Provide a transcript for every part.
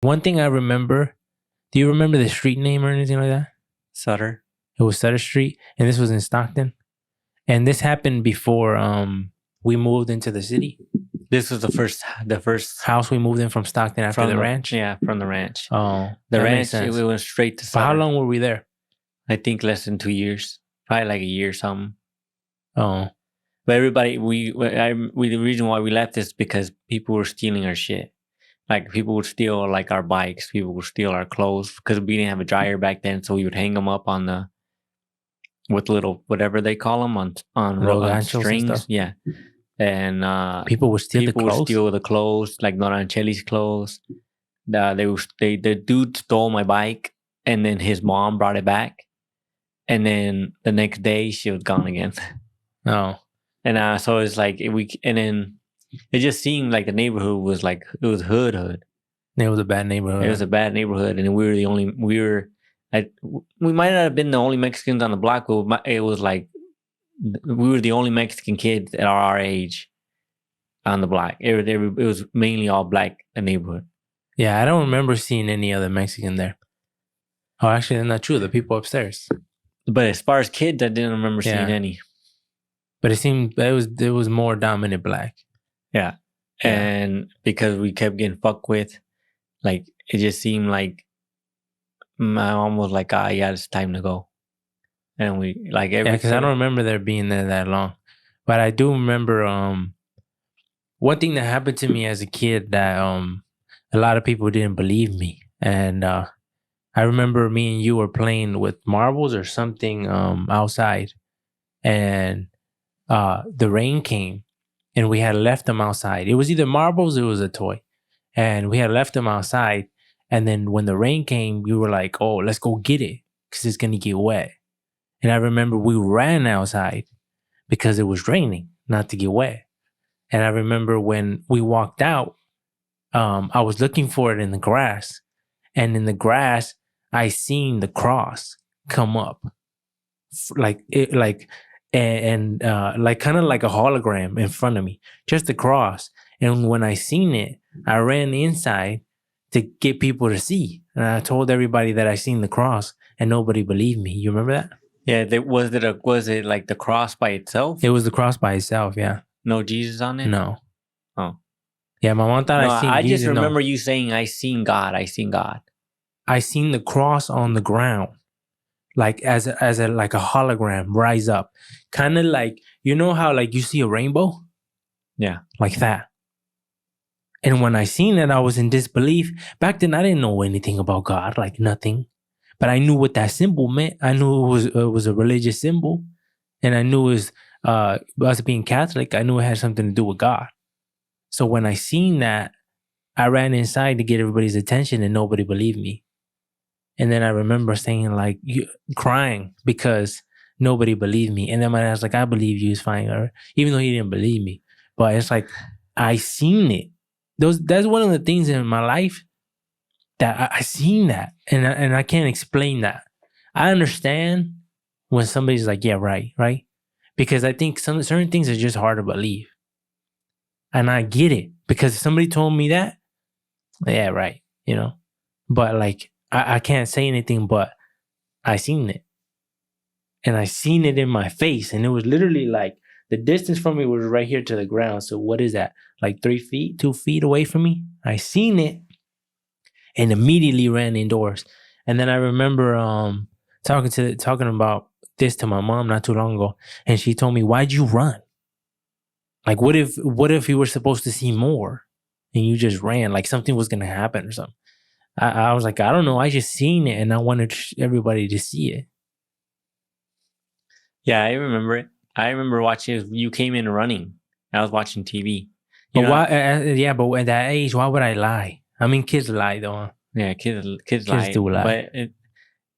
One thing I remember, do you remember the street name or anything like that? Sutter. It was Sutter Street, and this was in Stockton. And this happened before we moved into the city. This was the first house we moved in from Stockton after the ranch. Yeah, from the ranch. Oh, the ranch. We went straight to Sutter. But how long were we there? I think less than 2 years. Probably like a year or something. Oh, but everybody, the reason why we left is because people were stealing our shit. Like people would steal like our bikes. People would steal our clothes because we didn't have a dryer back then. So we would hang them up on the with little whatever they call them on strings. Yeah. And people would steal the clothes, like Norancelli's clothes. The dude stole my bike, and then his mom brought it back, and then the next day she was gone again. Oh, and so it's like and then it just seemed like the neighborhood was like it was hood. It was a bad neighborhood. It was a bad neighborhood, and we were the only. We might not have been the only Mexicans on the block, but it was like we were the only Mexican kids at our age on the block. It was mainly all black neighborhood. Yeah, I don't remember seeing any other Mexican there. Oh, actually, that's not true. The people upstairs. But as far as kids, I didn't remember seeing any. But it seemed it was more dominant black. Yeah. And because we kept getting fucked with, like it just seemed like my mom was like, yeah, it's time to go. And we like because I don't remember there being there that long. But I do remember one thing that happened to me as a kid that a lot of people didn't believe me. And I remember me and you were playing with marbles or something outside. And the rain came and we had left them outside. It was either marbles or it was a toy. And we had left them outside. And then when the rain came, we were like, oh, let's go get it because it's going to get wet. And I remember we ran outside because it was raining, not to get wet. And I remember when we walked out, I was looking for it in the grass. And in the grass, I seen the cross come up. Like kind of like a hologram in front of me, just a cross. And when I seen it, I ran inside to get people to see. And I told everybody that I seen the cross and nobody believed me. You remember that? Yeah, was it like the cross by itself? It was the cross by itself, yeah. No Jesus on it? No. Oh. Yeah, my mom thought I seen Jesus. I just remember you saying, I seen God. I seen God. I seen the cross on the ground. Like as a like a hologram rise up. Kind of like, you know how like you see a rainbow? Yeah. Like that. And when I seen it, I was in disbelief. Back then, I didn't know anything about God, like nothing. But I knew what that symbol meant. I knew it was a religious symbol. And I knew it was us being Catholic. I knew it had something to do with God. So when I seen that, I ran inside to get everybody's attention and nobody believed me. And then I remember saying like, crying because nobody believed me. And then my dad was like, I believe you, it's fine. Or, even though he didn't believe me. But it's like, I seen it. That's one of the things in my life that I seen that. And I can't explain that. I understand when somebody's like, yeah, right? Because I think certain things are just hard to believe. And I get it. Because if somebody told me that, yeah, right, you know? But like, I can't say anything, but I seen it. And I seen it in my face. And it was literally like, the distance from me was right here to the ground. So what is that? Like 3 feet, 2 feet away from me? I seen it and immediately ran indoors. And then I remember talking about this to my mom not too long ago. And she told me, why'd you run? Like, what if you were supposed to see more and you just ran? Like something was going to happen or something. I was like, I don't know. I just seen it and I wanted everybody to see it. Yeah, I remember it. I remember watching it. You came in running. I was watching TV. But why? But at that age, why would I lie? I mean, kids lie though. Yeah, kids lie. Do lie.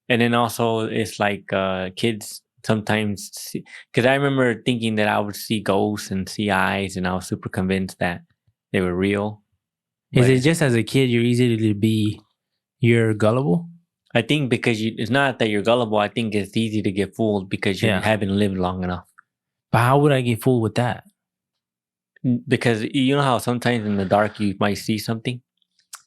And then also it's like kids sometimes because I remember thinking that I would see ghosts and see eyes, and I was super convinced that they were real. Is it just as a kid you're gullible? I think because it's not that you're gullible. I think it's easy to get fooled because you haven't lived long enough. But how would I get fooled with that? Because you know how sometimes in the dark you might see something?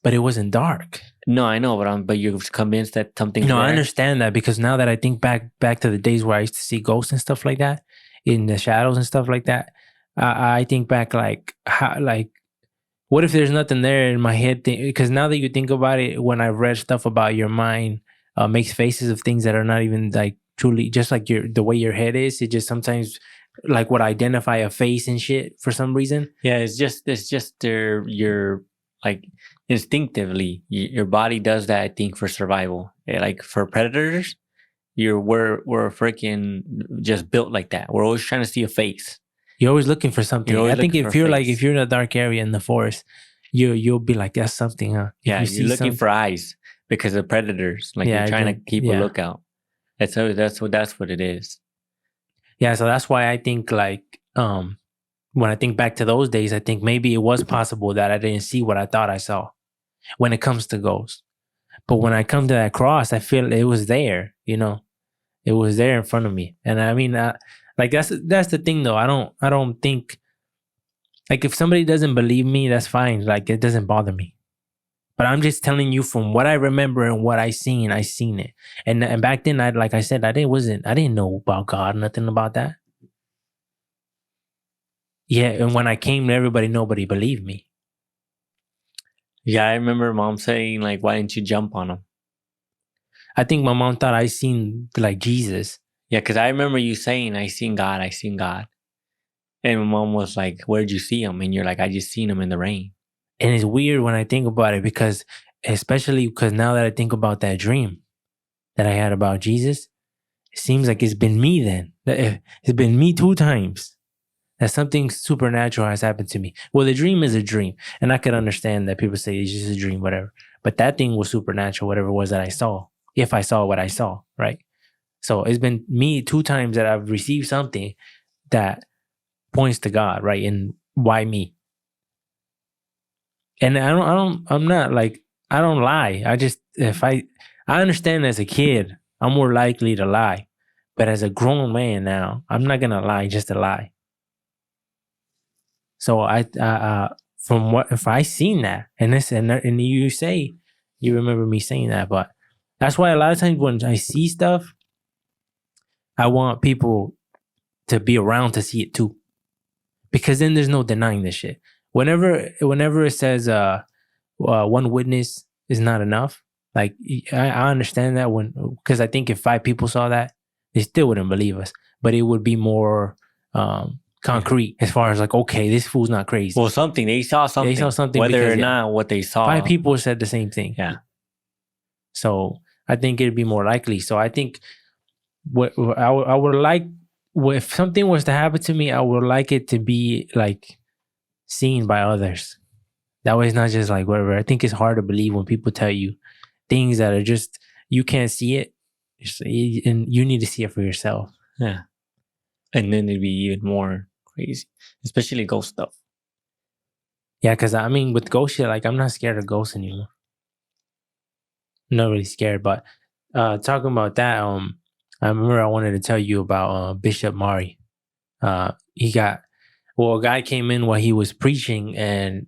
but it wasn't dark. No, I know, but you're convinced that something's No, there? I understand that, because now that I think back to the days where I used to see ghosts and stuff like that in the shadows and stuff like that, I think back like how, like, what if there's nothing there in my head? Because now that you think about it, when I've read stuff about your mind makes faces of things that are not even like truly, just like the way your head is. It just sometimes like would identify a face and shit for some reason. Yeah, it's just your like instinctively your body does that, I think, for survival. Like for predators, we're freaking just built like that. We're always trying to see a face. You're always looking for something. I think if you're like, if you're in a dark area in the forest, you'll be like, that's something, huh? Yeah, you're looking for eyes because of predators. Like you're trying to keep a lookout. That's what it is. Yeah, so that's why I think like when I think back to those days, I think maybe it was possible that I didn't see what I thought I saw when it comes to ghosts. But when I come to that cross, I feel it was there, you know, it was there in front of me. And I mean, like that's the thing though. I don't think, like, if somebody doesn't believe me, that's fine. Like, it doesn't bother me. But I'm just telling you from what I remember and what I seen it. And back then, like I said, I didn't know about God, nothing about that. Yeah, and when I came to everybody, nobody believed me. Yeah, I remember mom saying, like, why didn't you jump on him? I think my mom thought I seen like Jesus. Yeah, because I remember you saying, I seen God. And my mom was like, where'd you see him? And you're like, I just seen him in the rain. And it's weird when I think about it, because especially because now that I think about that dream that I had about Jesus, it seems like it's been me then. It's been me 2 times that something supernatural has happened to me. Well, the dream is a dream. And I could understand that people say it's just a dream, whatever. But that thing was supernatural, whatever it was that I saw. If I saw what I saw, right? So it's been me 2 times that I've received something that points to God, right? And why me? And I'm not like, I don't lie. I just, I understand as a kid, I'm more likely to lie. But as a grown man now, I'm not going to lie just to lie. So from what, if I seen that, and you say, you remember me saying that, but that's why a lot of times when I see stuff, I want people to be around to see it too. Because then there's no denying this shit. Whenever it says one witness is not enough, like I understand that, because I think if 5 people saw that, they still wouldn't believe us. But it would be more concrete as far as like, okay, this fool's not crazy. Well, they saw something, whether or not what they saw. 5 people said the same thing. Yeah. So I think it'd be more likely. So I think what I would like, if something was to happen to me, I would like it to be like seen by others. That way it's not just like whatever. I think it's hard to believe when people tell you things that are just, you can't see it, and you need to see it for yourself. Yeah. And then it'd be even more crazy, especially ghost stuff. Yeah, because I mean, with ghost shit, like, I'm not scared of ghosts anymore. I'm not really scared, but talking about that, I remember I wanted to tell you about Bishop Mari. A guy came in while he was preaching and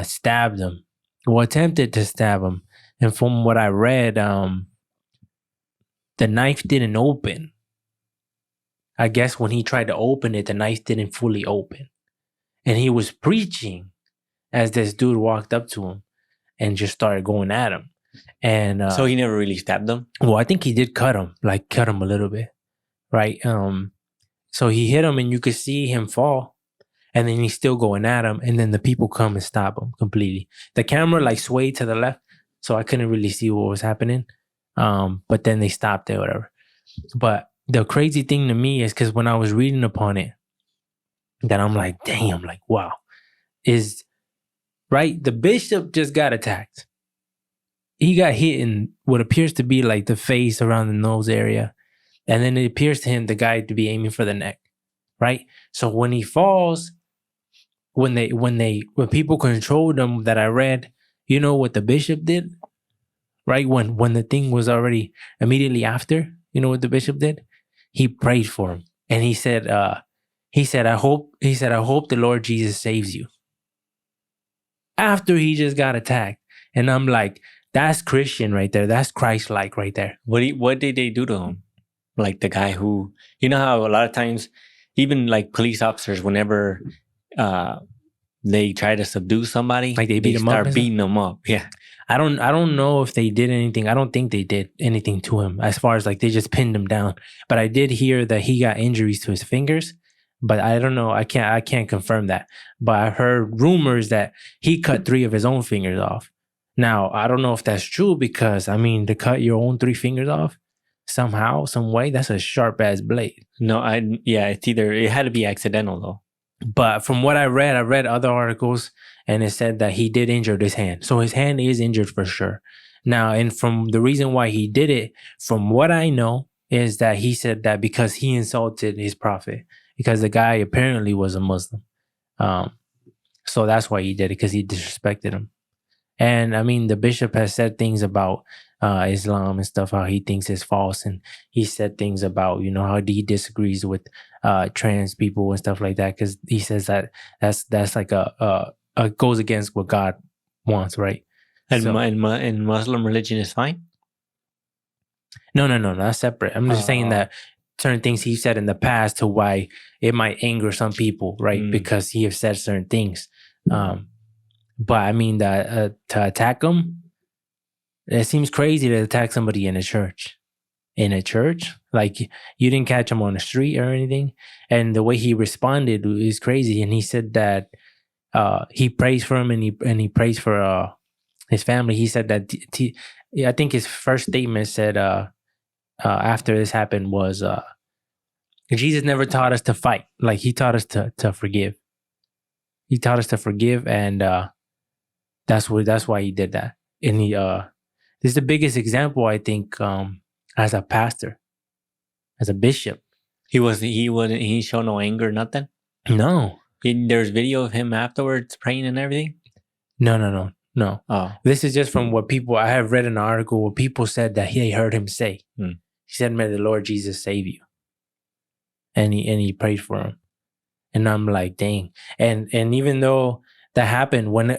stabbed him. Well, attempted to stab him. And from what I read, the knife didn't open. I guess when he tried to open it, the knife didn't fully open. And he was preaching as this dude walked up to him and just started going at him. And so he never really stabbed him? Well, I think he did cut him a little bit, right? So he hit him and you could see him fall, and then he's still going at him, and then the people come and stop him completely. The camera like swayed to the left, so I couldn't really see what was happening. But then they stopped it, whatever. But the crazy thing to me is because when I was reading upon it, that I'm like, damn, like, wow, is right. The bishop just got attacked. He got hit in what appears to be like the face, around the nose area. And then it appears to him, the guy, to be aiming for the neck, right? So when he falls, when people controlled him, that I read, you know what the bishop did? Right? When the thing was already immediately after, you know what the bishop did? He prayed for him. And he said, I hope the Lord Jesus saves you. After he just got attacked. And I'm like, that's Christian right there. That's Christ-like right there. What did they do to him? Like the guy who, you know how a lot of times, even like police officers, whenever they try to subdue somebody, Like they beat him up start and beating them up. Yeah. I don't know if they did anything. I don't think they did anything to him as far as like they just pinned him down. But I did hear that he got injuries to his fingers. But I don't know. I can't confirm that. But I heard rumors that he cut 3 of his own fingers off. Now, I don't know if that's true because, I mean, to cut your own 3 fingers off somehow, some way, that's a sharp ass blade. No, it had to be accidental though. But from what I read other articles and it said that he did injure his hand. So his hand is injured for sure. Now, and from the reason why he did it, from what I know, is that he said that because he insulted his prophet, because the guy apparently was a Muslim. So that's why he did it, because he disrespected him. And I mean, the bishop has said things about Islam and stuff, how he thinks is false. And he said things about, how he disagrees with trans people and stuff like that. Because he says that that's like goes against what God wants, right? And in Muslim religion is fine? No, that's separate. I'm just saying that certain things he said in the past to why it might anger some people, right? Because he has said certain things. But I mean, to attack him, it seems crazy to attack somebody in a church. In a church? Like, you didn't catch him on the street or anything. And the way he responded is crazy. And he said that he prays for him and he prays for his family. He said that, I think his first statement said after this happened was, Jesus never taught us to fight. Like, he taught us to forgive. He taught us to forgive, and that's why he did that. And this is the biggest example, I think, as a pastor, as a bishop. He showed no anger, nothing? No. There's video of him afterwards praying and everything? No. Oh. This is just from what I have read an article where people said that he heard him say. He said, "May the Lord Jesus save you." And he prayed for him. And I'm like, dang. And even though that happened, when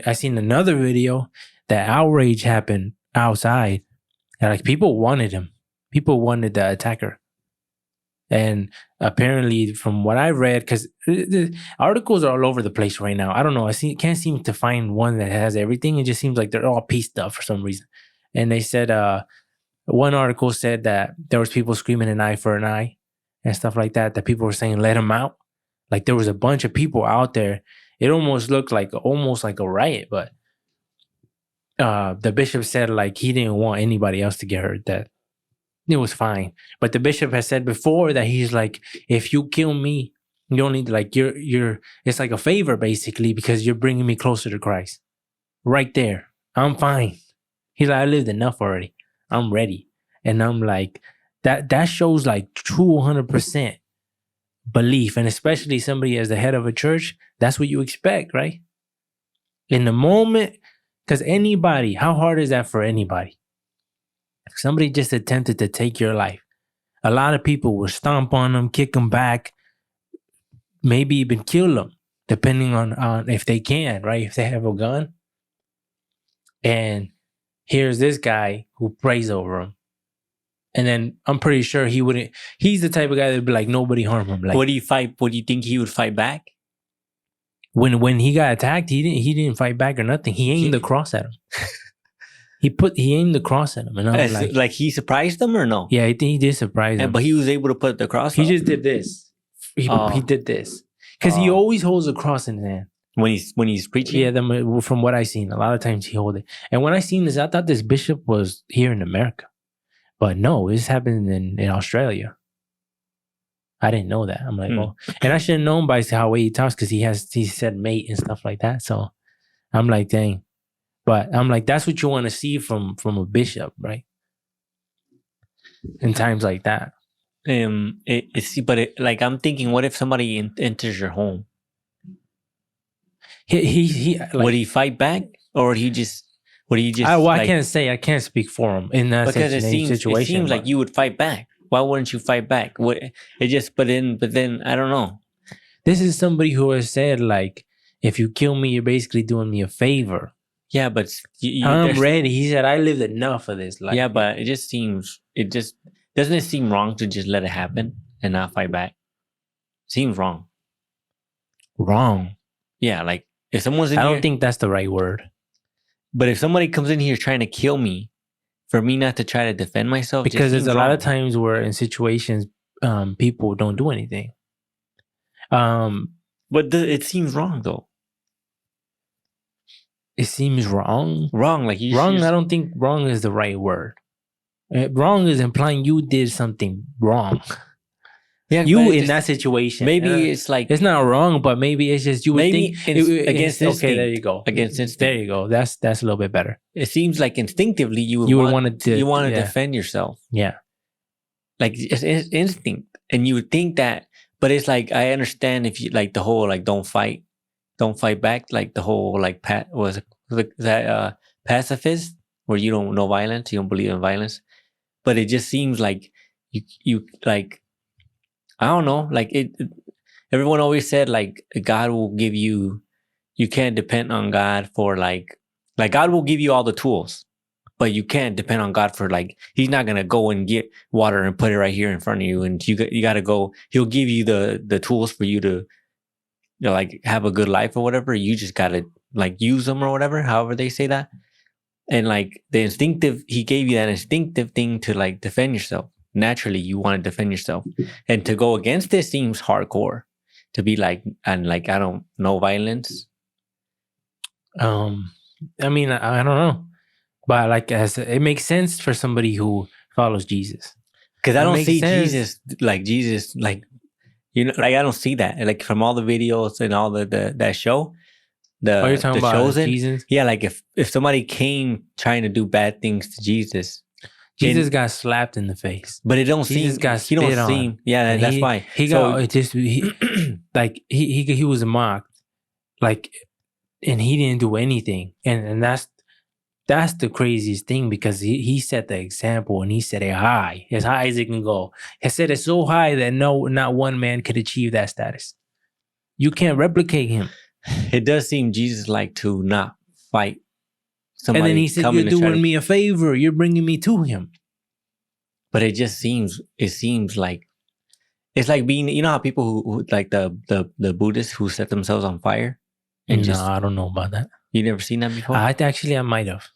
I seen another video, that outrage happened outside. And like, people wanted him. People wanted the attacker. And apparently, from what I read, because the articles are all over the place right now. I don't know. Can't seem to find one that has everything. It just seems like they're all pieced up for some reason. And they said, one article said that there was people screaming an eye for an eye and stuff like that. That people were saying, let him out. Like, there was a bunch of people out there. It almost looked like a riot, but the bishop said like he didn't want anybody else to get hurt. That it was fine. But the bishop has said before that he's like, if you kill me, you don't need, like, you're it's like a favor basically, because you're bringing me closer to Christ. Right there, I'm fine. He's like, I lived enough already. I'm ready. And I'm like, that shows like 200% belief, and especially somebody as the head of a church, that's what you expect, right? In the moment, because anybody, how hard is that for anybody? If somebody just attempted to take your life, a lot of people will stomp on them, kick them back, maybe even kill them, depending on if they can, right? If they have a gun. And here's this guy who prays over him. And then I'm pretty sure he's the type of guy that'd be like, nobody harm him. Like, Would he think he would fight back? When he got attacked, he didn't fight back or nothing. He aimed the cross at him. he aimed the cross at him. And I was like he surprised them or no? Yeah, I think he did surprise him. But he was able to put the cross He up. just did this. He did this. Because he always holds a cross in his hand. When he's preaching? Yeah, from what I seen, a lot of times he hold it. And when I seen this, I thought this bishop was here in America. But no, this happened in Australia. I didn't know that. I'm like, oh. And I should have known by how he talks, because he said mate and stuff like that. So I'm like, dang. But I'm like, that's what you want to see from a bishop, right? In times like that. Like, I'm thinking, what if somebody enters your home? He like, would he fight back, or would he just? I can't say. I can't speak for him in that situation. It seems like you would fight back. Why wouldn't you fight back? But then I don't know. This is somebody who has said, like, if you kill me, you're basically doing me a favor. Yeah, but I'm ready. He said, I lived enough of this life. Yeah, but it just doesn't it seem wrong to just let it happen and not fight back? Seems wrong. Wrong. Yeah, like if someone's in I here, don't think that's the right word. but if somebody comes in here trying to kill me, for me not to try to defend myself, Because there's a lot wrong. of times where in situations, people don't do anything. But it seems wrong though. It seems wrong. Wrong, like wrong. I don't think wrong is the right word. Wrong is implying you did something wrong. Yeah, you in that situation. Maybe it's like it's not wrong, but maybe it's just you would think against instinct. Okay, there you go. Against instinct. There you go. That's a little bit better. It seems like instinctively you would want to defend yourself. Yeah, like it's instinct, and you would think that. But it's like I understand if you like the whole like don't fight back, like the whole like pacifist where you don't know violence, you don't believe in violence. But it just seems like you like I don't know, like it. Everyone always said like God will give you. You can't depend on God for like God will give you all the tools, but you can't depend on God for like He's not gonna go and get water and put it right here in front of you, and you got to go. He'll give you the tools for you to like have a good life or whatever. You just gotta like use them or whatever, however they say that. And like the instinctive, He gave you that instinctive thing to like defend yourself. Naturally, you want to defend yourself, and to go against this seems hardcore. To be like and like I don't know violence. I mean, I don't know, but like it makes sense for somebody who follows Jesus. Because I don't see Jesus like you know, like I don't see that like from all the videos and all the that show. You're talking about Chosen? Jesus? Yeah, like if somebody came trying to do bad things to Jesus got slapped in the face, but it don't Jesus seem got spit on. Yeah, that's why he got like he was mocked, like, and he didn't do anything, and that's the craziest thing because he set the example and he set it high, as high as it can go. He set it so high that not one man could achieve that status. You can't replicate him. It does seem Jesus like to not fight somebody. And then he said, "You're doing me a favor. You're bringing me to him." But it seems like it's like being, you know how people who like the Buddhists who set themselves on fire. And no, I don't know about that. You never seen that before? I might have.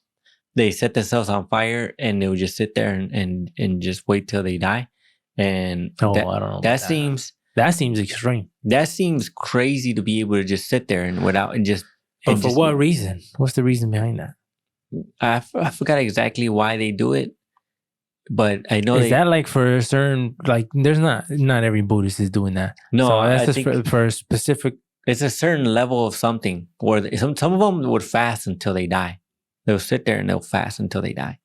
They set themselves on fire and they would just sit there and just wait till they die. And I don't know. That seems extreme. That seems crazy to be able to just sit there and without and just. But for what reason? What's the reason behind that? I forgot exactly why they do it, but I know is that like for a certain like. There's not every Buddhist is doing that. No, so that's just for a specific. It's a certain level of something where some of them would fast until they die. They'll sit there and they'll fast until they die.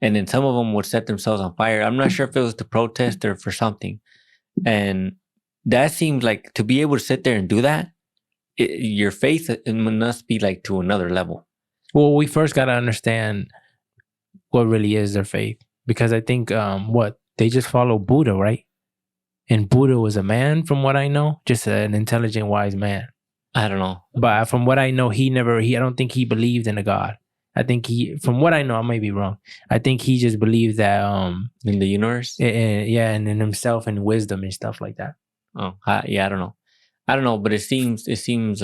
And then some of them would set themselves on fire. I'm not sure if it was to protest or for something. And that seems like to be able to sit there and do that, your faith must be like to another level. Well, we first got to understand what really is their faith. Because I think they just follow Buddha, right? And Buddha was a man, from what I know, just an intelligent, wise man. I don't know. But from what I know, I don't think he believed in a God. I think from what I know, I might be wrong. I think he just believed that in the universe, and in himself and wisdom and stuff like that. Oh, yeah, I don't know, but it seems extreme.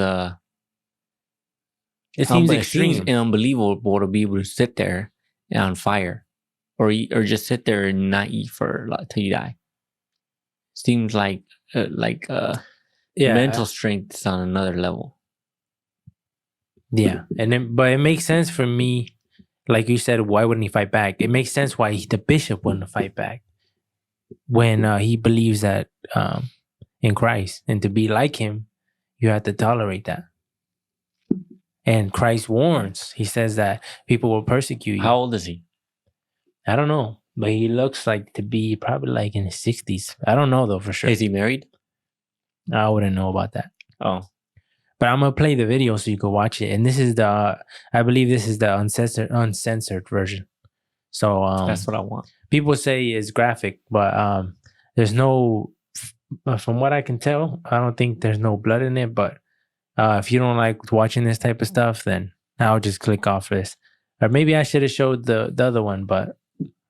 It seems unbelievable to be able to sit there on fire, or just sit there and not eat till you die. Seems like mental strength is on another level. Yeah, but it makes sense for me. Like you said, why wouldn't he fight back? It makes sense why the bishop wouldn't fight back when he believes that in Christ, and to be like him, you have to tolerate that. And Christ warns. He says that people will persecute you. How old is he? I don't know. But he looks like to be probably like in his 60s. I don't know though for sure. Is he married? I wouldn't know about that. Oh. But I'm going to play the video so you can watch it. And this is I believe this is the uncensored version. So that's what I want. People say it's graphic, but there's no, from what I can tell, I don't think there's no blood in it. But if you don't like watching this type of stuff, then I'll just click off this. Or maybe I should have showed the other one, but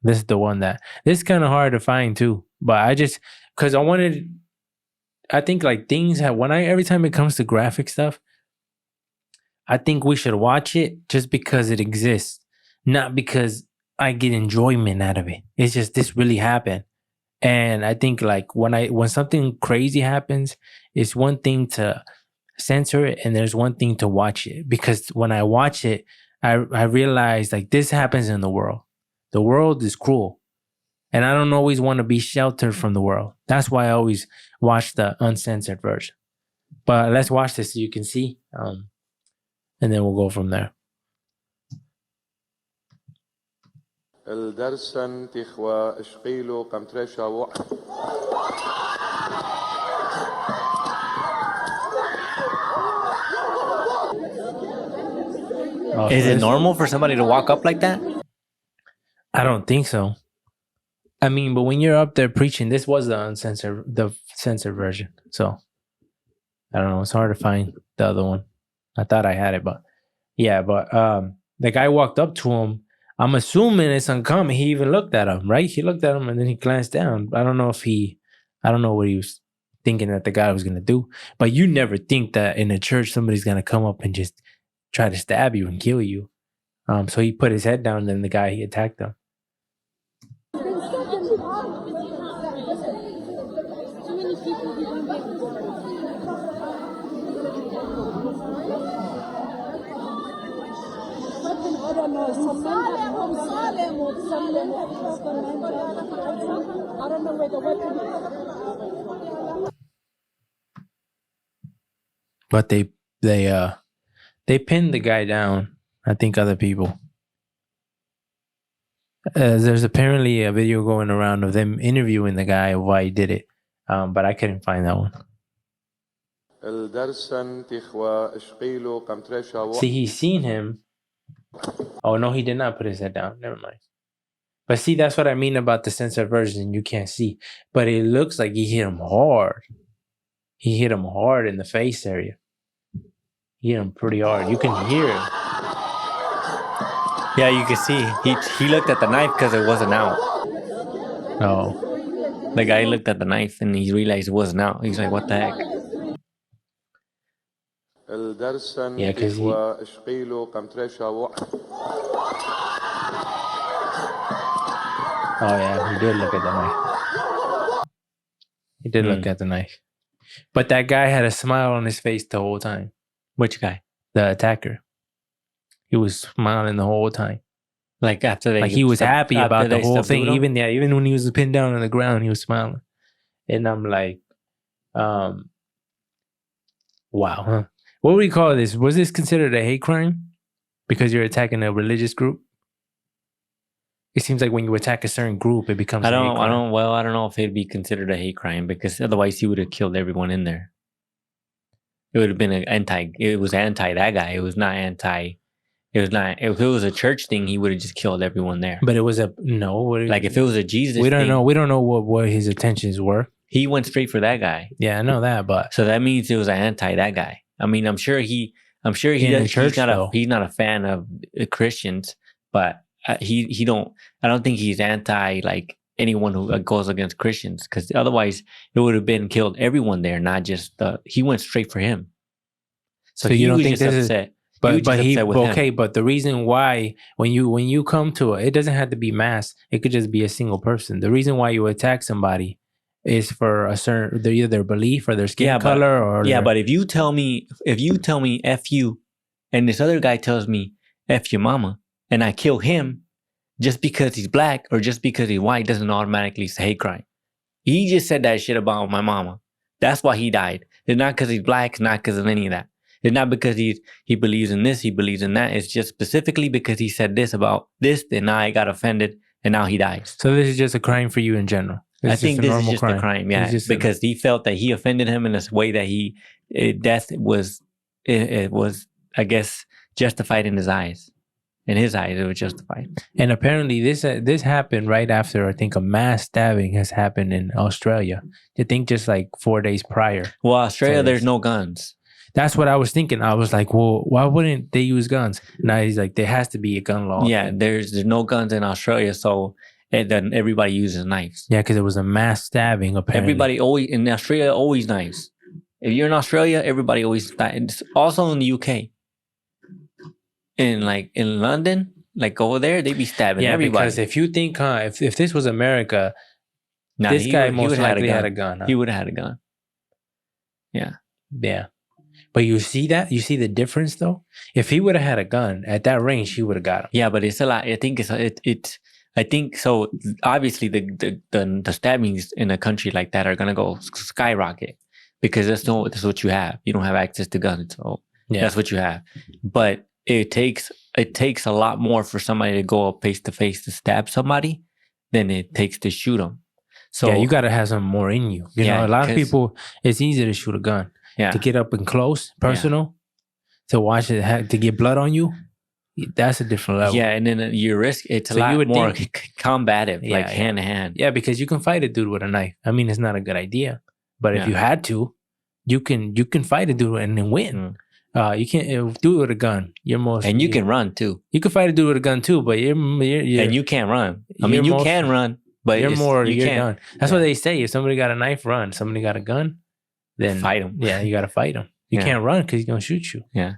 this is the one that this is kind of hard to find too. But I just because I think like things have every time it comes to graphic stuff, I think we should watch it just because it exists, not because I get enjoyment out of it. It's just this really happened. And I think like when something crazy happens, it's one thing to censor it and there's one thing to watch it. Because when I watch it, I realize like this happens in the world. The world is cruel. And I don't always want to be sheltered from the world. That's why I always watch the uncensored version. But let's watch this so you can see. And then we'll go from there. الدرسن تخوى اشقيلو قم ترشا Is it normal for somebody to walk up like that? I don't think so. I mean, but when you're up there preaching, this was the censored version. So I don't know. It's hard to find the other one. I thought I had it, but yeah. But the guy walked up to him. I'm assuming it's uncommon. He even looked at him, right? He looked at him and then he glanced down. I don't know what he was thinking that the guy was gonna do. But you never think that in a church somebody's gonna come up and just try to stab you and kill you. So he put his head down, and then the guy, he attacked him. But they pinned the guy down. I think other people. There's apparently a video going around of them interviewing the guy of why he did it, but I couldn't find that one. See, he's seen him. Oh no, he did not put his head down. Never mind. But see, that's what I mean about the censored version. You can't see, but it looks like he hit him hard. He hit him hard in the face area. He hit him pretty hard. You can hear him. Yeah, you can see. He looked at the knife because it wasn't out. Oh. The guy looked at the knife and he realized it wasn't out. He's like, what the heck? Yeah, because he... Oh yeah, he did look at the knife. He did look at the knife. But that guy had a smile on his face the whole time. Which guy? The attacker. He was smiling the whole time. Like after they... Like he was happy about the whole thing. Even when he was pinned down on the ground, he was smiling. And I'm like, wow. Huh? What would we call this? Was this considered a hate crime? Because you're attacking a religious group? It seems like when you attack a certain group, it becomes a hate crime. I don't know if it'd be considered a hate crime because otherwise he would have killed everyone in there. It would have been it was anti that guy. It was not anti. It was not. If it was a church thing, he would have just killed everyone there. But it was like if it was a Jesus we don't thing, know. We don't know what his intentions were. He went straight for that guy. Yeah, I know that, but... So that means it was anti that guy. I mean, I'm sure he's not a fan of Christians, but I don't think he's anti like anyone who goes against Christians, because otherwise it would have been killed everyone there, not just he went straight for him. So you don't think this upset. is... But the reason why when you come to it doesn't have to be mass. It could just be a single person. The reason why you attack somebody is for a certain either their belief or their skin color or but if you tell me F you, and this other guy tells me F your mama, and I kill him just because he's black or just because he's white, doesn't automatically say hate crime. He just said that shit about my mama. That's why he died. It's not because he's black. It's not because of any of that. It's not because he believes in this, he believes in that. It's just specifically because he said this about this, then I got offended, and now he dies. So this is just a crime for you in general. I think this is just a crime, yeah, because he felt that he offended him in this way that death was, I guess, justified in his eyes. In his eyes, it was justified. And apparently this happened right after, I think, a mass stabbing has happened in Australia. I think just like 4 days prior. Well, Australia, there's no guns. That's what I was thinking. I was like, well, why wouldn't they use guns? Now he's like, there has to be a gun law. Yeah, there's no guns in Australia, so then everybody uses knives. Yeah, because it was a mass stabbing, apparently. Everybody always in Australia always knives. If you're in Australia, everybody always knives. Also in the UK. In London, like over there, they be stabbing everybody. Because if you think, if this was America, this guy most likely had a gun. Huh? He would have had a gun. Yeah. Yeah. But you see that? You see the difference though? If he would have had a gun at that range, he would have got him. Yeah, but it's a lot. I think I think so. Obviously, the stabbings in a country like that are gonna go skyrocket because that's what you have. You don't have access to guns, so that's what you have. But it takes a lot more for somebody to go up face to face to stab somebody than it takes to shoot them. So yeah, you got to have something more in you. You know, a lot of people, it's easy to shoot a gun. Yeah. To get up and close, personal, to watch it, to get blood on you, that's a different level. Yeah, and then your risk, it's a lot more combative, like hand to hand. Yeah, because you can fight a dude with a knife. I mean, it's not a good idea, but if you had to, you can fight a dude and then win. You can't do it with a gun. And you can run too. You can fight a dude with a gun too, but you're and you can't run. I mean, you can run, but you're done. That's what they say. If somebody got a knife, run. Somebody got a gun, then fight him. Yeah, you got to fight him. You can't run because he's gonna shoot you. Yeah,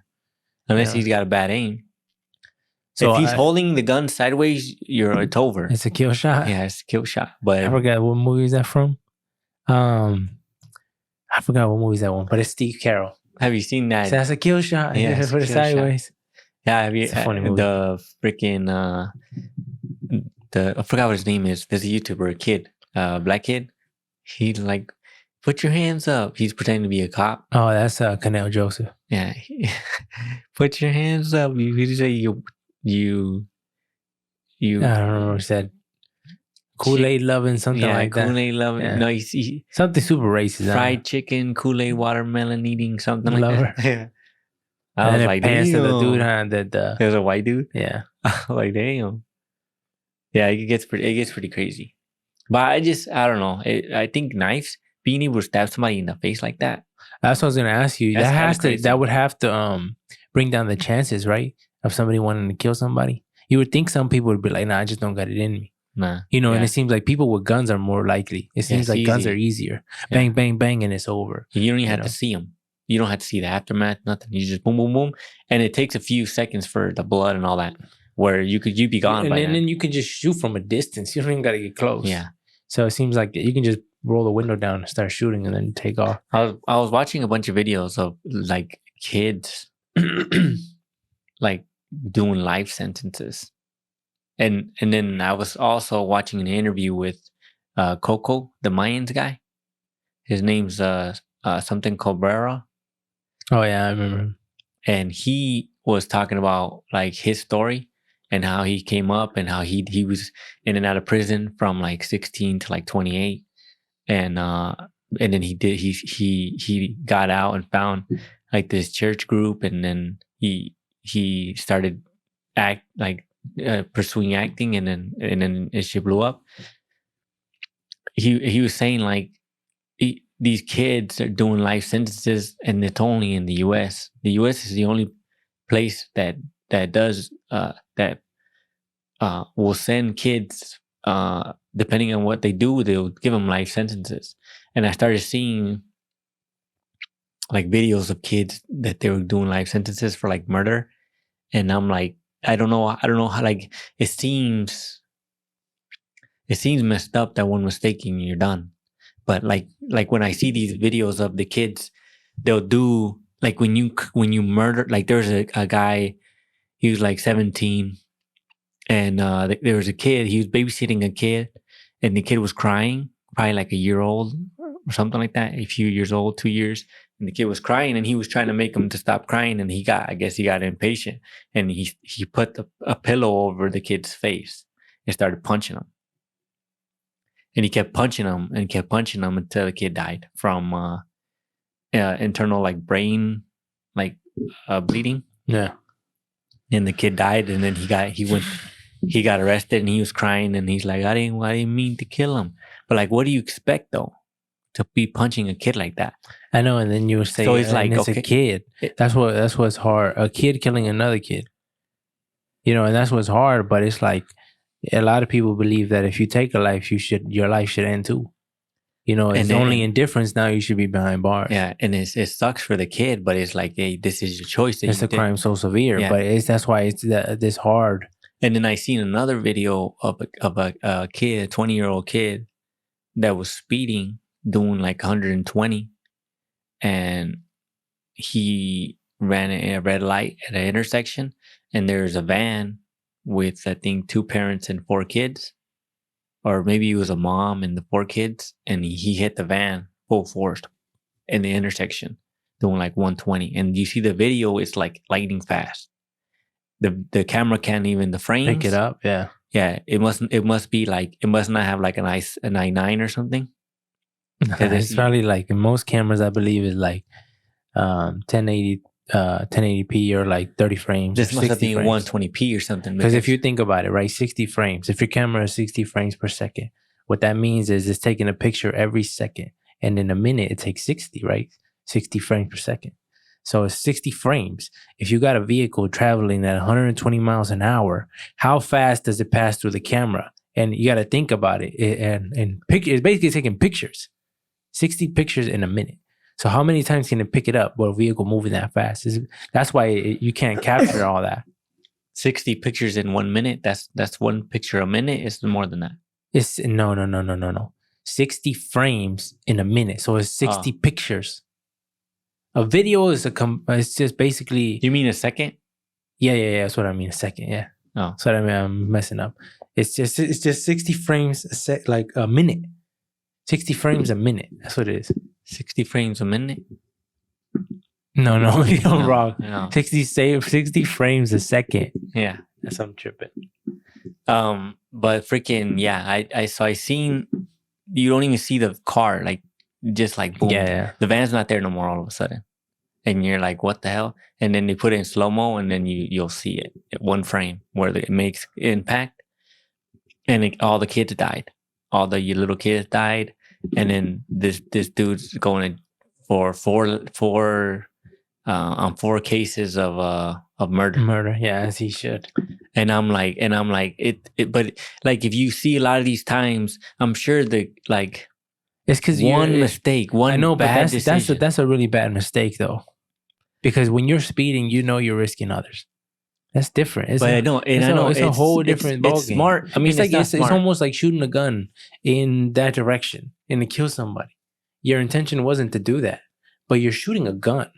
unless he's got a bad aim. So if he's holding the gun sideways, it's over. It's a kill shot. Yeah, it's a kill shot. But I forgot what movie is that from. I forgot what movie is that one, but it's Steve Carell. Have you seen that? So that's a kill shot. Yeah, for the sideways. Shot. Yeah, have you? It's a funny movie. The freaking I forgot what his name is. There's a YouTuber, a kid, black kid. He's like, put your hands up. He's pretending to be a cop. Oh, that's Canel Joseph. Yeah, put your hands up. You say you. I don't know what he said. Kool-Aid loving, something like that. Kool-Aid loving. Yeah. No, something super racist. Fried chicken, Kool-Aid, watermelon eating, something like Lover. that. Yeah. I was like, pants damn. To the dude, There's a white dude? Yeah. Like, damn. Yeah, it gets pretty crazy. But I don't know. I think knives, being able to stab somebody in the face like that. That's what I was going to ask you. That would have to bring down the chances, right? Of somebody wanting to kill somebody. You would think some people would be like, nah, I just don't got it in me. Nah. You know, and it seems like people with guns are more likely. It seems like guns are easier. Bang, bang, bang, and it's over. You don't even have to see them. You don't have to see the aftermath, nothing. You just boom, boom, boom. And it takes a few seconds for the blood and all that, where you'd be gone by then you can just shoot from a distance. You don't even got to get close. Yeah. So it seems like you can just roll the window down and start shooting and then take off. I was watching a bunch of videos of like kids like doing life sentences. And then I was also watching an interview with Coco, the Mayans guy. His name's something Cabrera. Oh yeah, I remember him. And he was talking about like his story and how he came up and how he was in and out of prison from like 16 to like 28. And then he got out and found like this church group, and then he started pursuing acting, and then it shit blew up. He was saying like these kids are doing life sentences, and it's only in the U.S. The U.S. is the only place that does will send kids, depending on what they do, they'll give them life sentences. And I started seeing like videos of kids that they were doing life sentences for like murder, and I'm like, I don't know how, like, it seems messed up that one mistake and you're done. But like when I see these videos of the kids, they'll do like when you murder, like there's a guy, he was like 17, and there was a kid, he was babysitting a kid, and the kid was crying, probably like a year old or something like that, a few years old, 2 years. And the kid was crying, and he was trying to make him to stop crying, and I guess he got impatient, and he put a pillow over the kid's face and started punching him. And he kept punching him until the kid died from internal like brain bleeding. Yeah. And the kid died, and then he got arrested, and he was crying, and he's like, I didn't mean to kill him. But like, what do you expect though? To be punching a kid like that. I know, and then you would say, So it's like, it's okay. a kid. That's what's hard. A kid killing another kid. You know, and that's what's hard. But it's like a lot of people believe that if you take a life, your life should end too. You know, it's only indifference now. You should be behind bars. Yeah, and it sucks for the kid, but it's like, hey, this is your choice. It's a crime so severe, Yeah. but that's why it's this hard. And then I seen another video of a kid, 20-year-old kid, that was speeding, doing like 120, and he ran a red light at an intersection, and there's a van with, I think, 2 parents and 4 kids, or maybe it was a mom and the 4 kids, and he hit the van full force in the intersection, doing like 120. And you see the video, it's like lightning fast. The camera can't even, the frames Pick it up, yeah. Yeah, it must be like, it must not have like an i9 or something. It's probably like, in most cameras, I believe, is like 1080p or like 30 frames. This must have been frames. 120p or something. Because if you think about it, right, 60 frames. If your camera is 60 frames per second, what that means is it's taking a picture every second. And in a minute, it takes 60, right? 60 frames per second. So it's 60 frames. If you got a vehicle traveling at 120 miles an hour, how fast does it pass through the camera? And you got to think about it. It's basically taking pictures, 60 pictures in a minute. So how many times can it pick it up with a vehicle moving that fast? That's why you can't capture all that. 60 pictures in 1 minute. That's 1 picture a minute. It's more than that. It's no. 60 frames in a minute. So it's 60 pictures. A video is it's just basically. You mean a second? Yeah. That's what I mean. A second. Yeah. Oh, that's what I mean. I'm messing up. It's just 60 frames like a minute. 60 frames a minute. That's what it is. 60 frames a minute? No, you're wrong. No. 60 frames a second. Yeah. That's I'm tripping. But freaking, yeah, I seen, you don't even see the car, like, just like boom. Yeah. The van's not there no more all of a sudden. And you're like, what the hell? And then they put it in slow-mo, and then you'll see it at 1 frame where it makes impact. And all the kids died. All the little kids died. And then this dude's going for 4 cases of murder. Murder, yeah, as he should. And I'm like, but like, if you see a lot of these times, I'm sure like, it's because one mistake, one bad decision. That's a really bad mistake though, because when you're speeding, you know you're risking others. That's different. It's a whole different ballgame. It's smart. I mean, it's almost like shooting a gun in that direction and to kill somebody. Your intention wasn't to do that, but you're shooting a gun.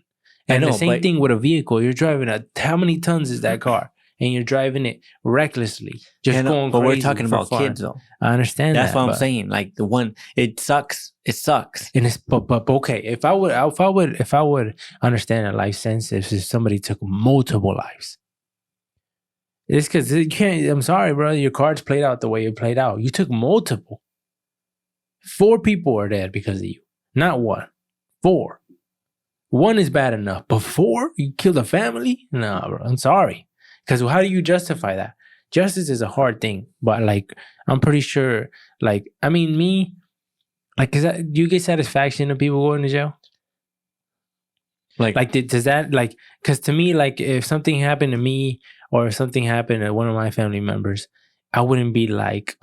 And the same thing with a vehicle. You're driving how many tons is that car? And you're driving it recklessly, just going crazy. But we're talking about kids, though. I understand That's that. What I'm saying. Like, the one, it sucks. It sucks. And it's but okay. If I would understand a life sentence, if somebody took multiple lives, it's because you can't. I'm sorry, bro. Your cards played out the way it played out. You took multiple. 4 people are dead because of you, not 1. 4. 1 is bad enough, but 4, you killed a family. Nah, bro. I'm sorry. Because how do you justify that? Justice is a hard thing, but like, I'm pretty sure, like, I mean, me, like, do you get satisfaction of people going to jail? Like, does that, like, because to me, like, if something happened to me or if something happened to one of my family members, I wouldn't be like,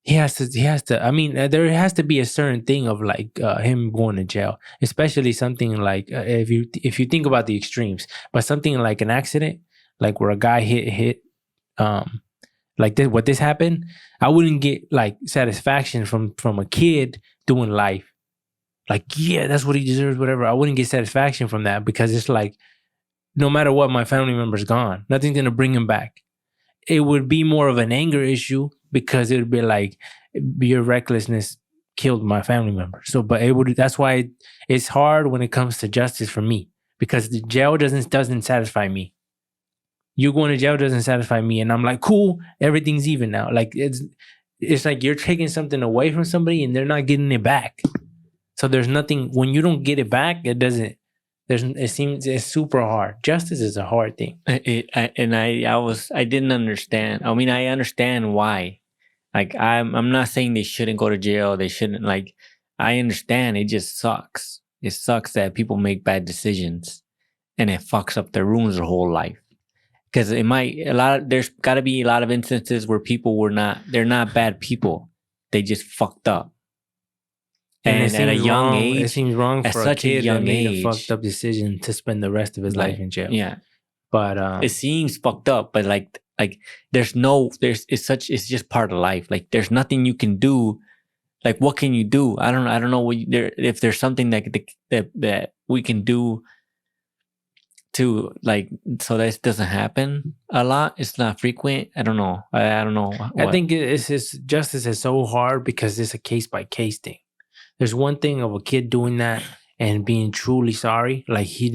he has to, I mean, there has to be a certain thing of like him going to jail, especially something like, if you think about the extremes, but something like an accident, like where a guy hit like this, what this happened, I wouldn't get like satisfaction from a kid doing life. Like, yeah, that's what he deserves, whatever. I wouldn't get satisfaction from that because it's like, no matter what, my family member's gone. Nothing's going to bring him back. It would be more of an anger issue because it would be like, your recklessness killed my family member. So, but that's why it's hard when it comes to justice for me, because the jail doesn't satisfy me. You going to jail doesn't satisfy me. And I'm like, cool, everything's even now. Like, it's like you're taking something away from somebody and they're not getting it back. So there's nothing, when you don't get it back, it seems it's super hard. Justice is a hard thing. I didn't understand. I mean, I understand why. Like, I'm not saying they shouldn't go to jail. They shouldn't, like, I understand. It just sucks. It sucks that people make bad decisions and it fucks up ruins their whole life. Because there's got to be a lot of instances where they're not bad people. They just fucked up. And at a young age, it seems wrong for such a kid young that made age, a fucked up decision to spend the rest of his life in jail. Yeah. But it seems fucked up, but like it's just part of life. Like there's nothing you can do. Like what can you do? I don't know if there's something that we can do to like so this doesn't happen a lot. It's not frequent. I don't know. I don't know. I think justice is so hard because it's a case by case thing. There's one thing of a kid doing that and being truly sorry. Like he's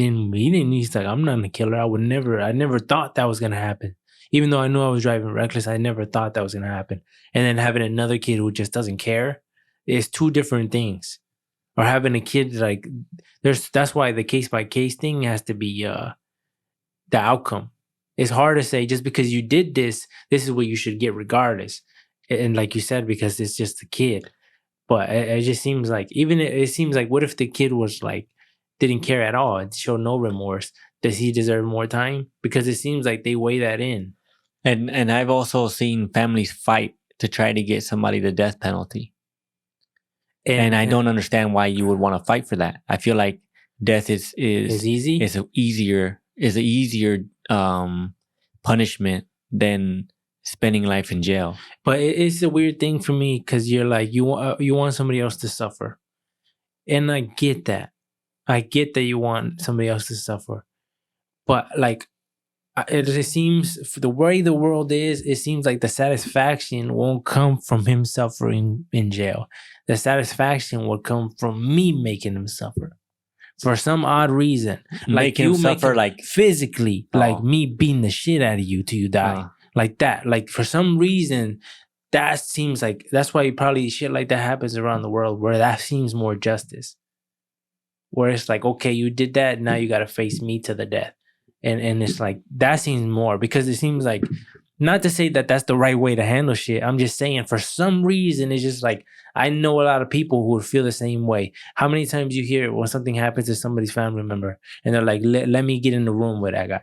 like, I'm not a killer. I never thought that was gonna happen. Even though I knew I was driving reckless, I never thought that was gonna happen. And then having another kid who just doesn't care, it's two different things. Or having a kid like that's why the case by case thing has to be the outcome. It's hard to say just because you did this is what you should get regardless. And like you said, because it's just a kid. But it just seems like it seems like what if the kid was like didn't care at all and showed no remorse? Does he deserve more time? Because it seems like they weigh that in. And I've also seen families fight to try to get somebody the death penalty. And I don't understand why you would want to fight for that. I feel like death is easy. Is an easier punishment than spending life in jail. But it's a weird thing for me because you're like you want somebody else to suffer, and I get that. I get that you want somebody else to suffer, but like it seems for the way the world is, it seems like the satisfaction won't come from him suffering in jail. The satisfaction will come from me making him suffer. For some odd reason, like you suffer like physically, like me beating the shit out of you till you die. Like that, like for some reason, that seems like that's why probably shit like that happens around the world where that seems more justice. Where it's like, okay, you did that, now you got to face me to the death, and it's like that seems more because it seems like not to say that that's the right way to handle shit. I'm just saying for some reason it's just like I know a lot of people who would feel the same way. How many times you hear when something happens to somebody's family member and they're like, let me get in the room with that guy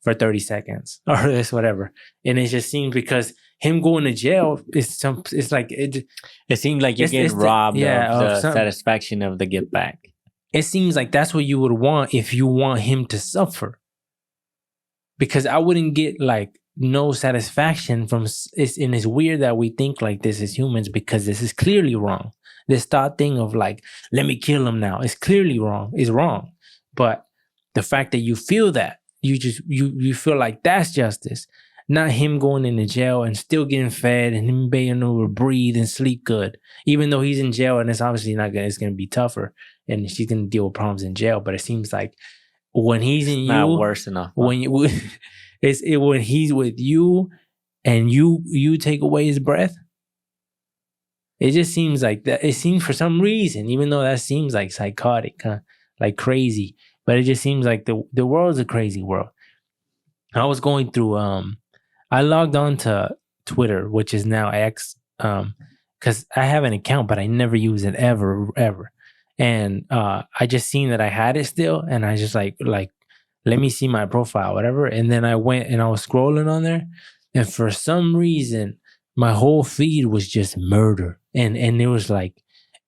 for 30 seconds or this whatever, and it just seems because him going to jail it seems like you're getting robbed of the satisfaction of the get back. It seems like that's what you would want if you want him to suffer, because I wouldn't get like no satisfaction from it's, and it's weird that we think like this as humans because this is clearly wrong. This thought thing of like, let me kill him now, it's clearly wrong. It's wrong. But the fact that you feel that you feel like that's justice, not him going into jail and still getting fed and him being able to breathe and sleep good, even though he's in jail and it's obviously not gonna, it's gonna be tougher and she's gonna deal with problems in jail. But it seems like when he's in not worse enough. When he's with you and you take away his breath, it just seems like that. It seems for some reason, even though that seems like psychotic, like crazy. But it just seems like the world's a crazy world. I was going through, I logged on to Twitter, which is now X, because I have an account, but I never use it ever. And I just seen that I had it still, and I just like let me see my profile, whatever. And then I went and I was scrolling on there, and for some reason, my whole feed was just murder, and it was like.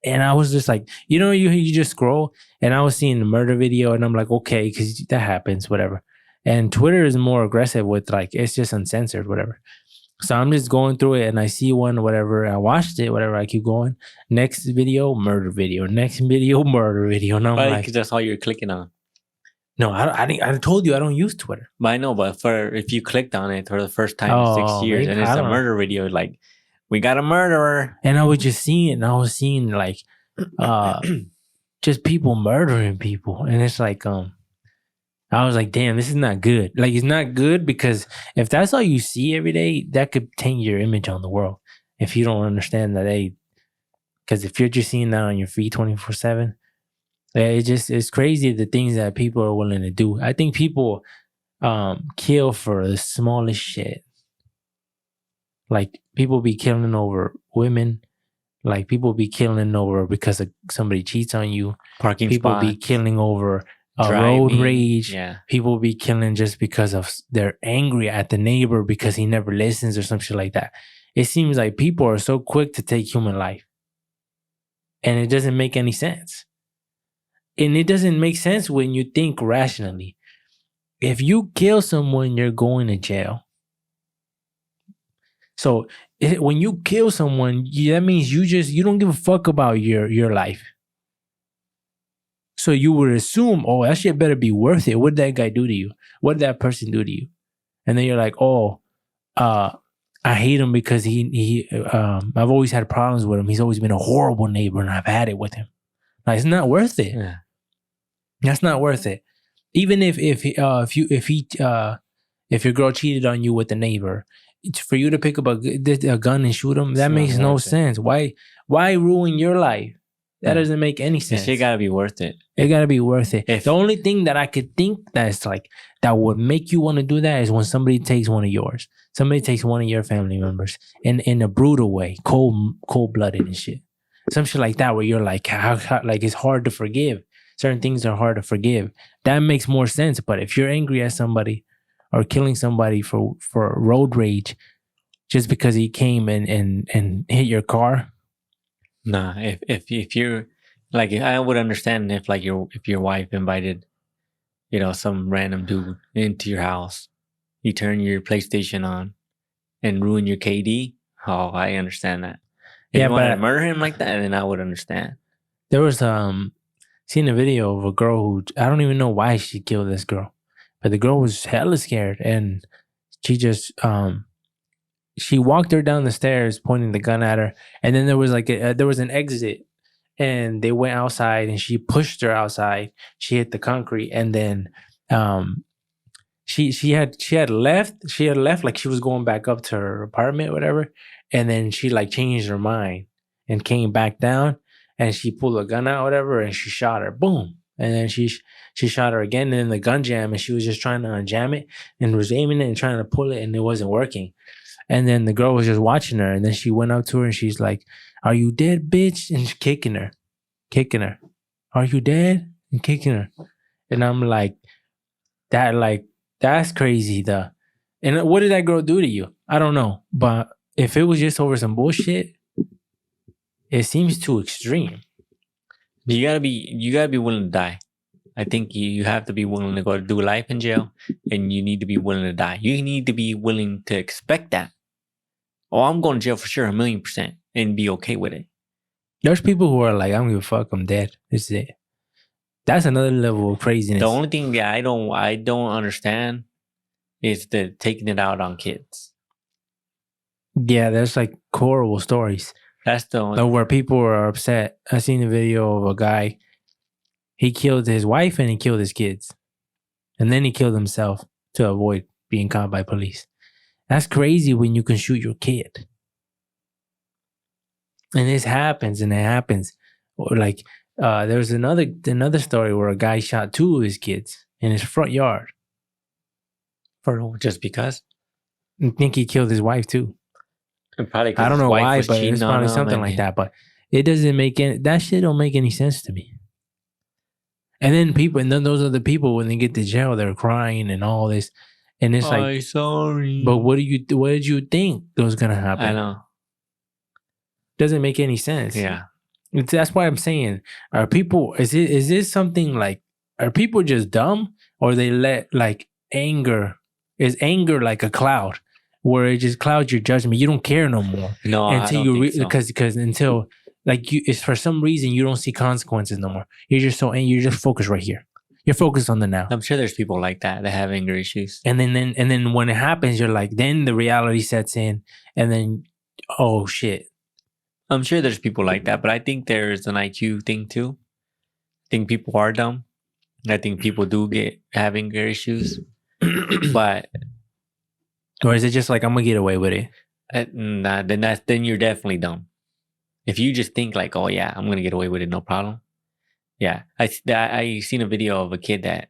And I was just like, you just scroll, and I was seeing the murder video, and I'm like, okay, because that happens, whatever. And Twitter is more aggressive with like, it's just uncensored, whatever. So I'm just going through it, and I see one, whatever. I watched it, whatever. I keep going. Next video, murder video. Next video, murder video. And I'm like, that's all you're clicking on. No, I told you I don't use Twitter. But I know, but if you clicked on it for the first time in 6 years, and it's a murder video, like. We got a murderer. And I was just seeing it, and I was seeing like just people murdering people. And it's like I was like, damn, this is not good. Like, it's not good because if that's all you see every day, that could taint your image on the world. If you don't understand that, because if you're just seeing that on your feed 24/7, it's crazy the things that people are willing to do. I think people kill for the smallest shit. Like, people be killing over women, Like people be killing over because somebody cheats on you. Parking People spots, be killing over driving, road rage. Yeah. People be killing just because of they're angry at the neighbor because he never listens or some shit like that. It seems like people are so quick to take human life. And it doesn't make any sense. And it doesn't make sense when you think rationally. If you kill someone, you're going to jail. So when you kill someone, that means you don't give a fuck about your life. So you would assume, oh, that shit better be worth it. What did that guy do to you? What did that person do to you? And then you're like, oh, I hate him because I've always had problems with him. He's always been a horrible neighbor, and I've had it with him. Like, it's not worth it. Yeah. That's not worth it. Even if your girl cheated on you with the neighbor, for you to pick up a gun and shoot him, that makes no sense. Why ruin your life? That doesn't make any sense. This shit gotta be worth it. It gotta be worth it. The only thing that I could think that's like that would make you want to do that is when somebody takes one of yours. Somebody takes one of your family members in a brutal way, cold-blooded and shit. Some shit like that where you're like, how like it's hard to forgive. Certain things are hard to forgive. That makes more sense. But if you're angry at somebody or killing somebody for road rage just because he came and hit your car. Nah, if you're like, I would understand if like if your wife invited, some random dude into your house, you turn your PlayStation on and ruin your KD. Oh, I understand that. If you wanted to murder him like that, then I would understand. There was seen a video of a girl who, I don't even know why she killed this girl, but the girl was hella scared, and she just she walked her down the stairs pointing the gun at her, and then there was like there was an exit, and they went outside, and she pushed her outside. She hit the concrete, and then she had left like she was going back up to her apartment, whatever, and then she like changed her mind and came back down, and she pulled a gun out, whatever, and she shot her. Boom. And then she shot her again, and then the gun jammed, and she was just trying to unjam it and was aiming it and trying to pull it, and it wasn't working. And then the girl was just watching her, and then she went up to her and she's like, "Are you dead, bitch?" And she's kicking her. "Are you dead?" And kicking her. And I'm like, that's crazy, though. And what did that girl do to you? I don't know. But if it was just over some bullshit, it seems too extreme. You gotta be willing to die. I think you have to be willing to go do life in jail, and you need to be willing to die. You need to be willing to expect that. Oh, I'm going to jail for sure, 1,000,000%, and be okay with it. There's people who are like, I don't give a fuck, I'm dead. This is it. That's another level of craziness. The only thing that I don't understand is the taking it out on kids. Yeah, there's like horrible stories. That's the only where people are upset. I seen a video of a guy. He killed his wife and he killed his kids, and then he killed himself to avoid being caught by police. That's crazy when you can shoot your kid. And this happens, and it happens. Or like there's another story where a guy shot 2 of his kids in his front yard. For just because? I think he killed his wife too. Probably I don't know why, but it's probably something like that. But it doesn't make that shit don't make any sense to me. And then those are the people when they get to jail, they're crying and all this, and it's like, sorry. But what did you think was gonna happen? I know. Doesn't make any sense. Yeah, that's why I'm saying, are people? Is this something like? Are people just dumb, or they let like anger? Is anger like a cloud, where it just clouds your judgment? You don't care no more. No, until I don't think so. because until like it's for some reason you don't see consequences no more. You're just so angry. You're just focused right here. You're focused on the now. I'm sure there's people like that have anger issues. And then when it happens, you're like, then the reality sets in, and then oh shit. I'm sure there's people like that, but I think there's an IQ thing too. I think people are dumb. I think people do have anger issues, but or is it just like I'm gonna get away with it? Nah, then you're definitely dumb. If you just think like, oh yeah, I'm gonna get away with it, no problem. Yeah, I seen a video of a kid that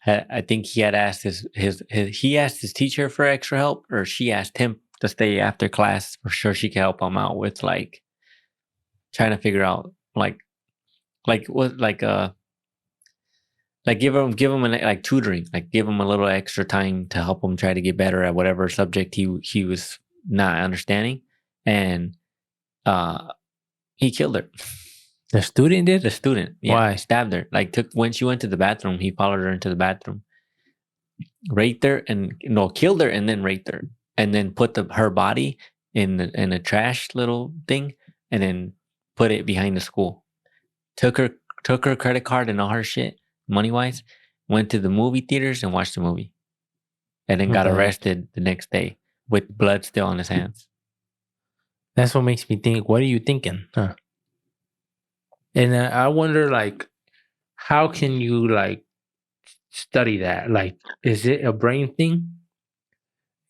I think he had asked his teacher for extra help, or she asked him to stay after class. For sure, she can help him out with like trying to figure out like what like give him like tutoring, like give him a little extra time to help him try to get better at whatever subject he was not understanding, and he killed her. The student did? The student, yeah, Why? stabbed her. Like when she went to the bathroom, he followed her into the bathroom, raped her, killed her, and then raped her, and then put her body in a trash little thing, and then put it behind the school. Took her credit card and all her shit, money wise. Went to the movie theaters and watched the movie, and then got arrested the next day with blood still on his hands. That's what makes me think. What are you thinking? Huh? And I wonder, like, how can you like study that? Like, is it a brain thing?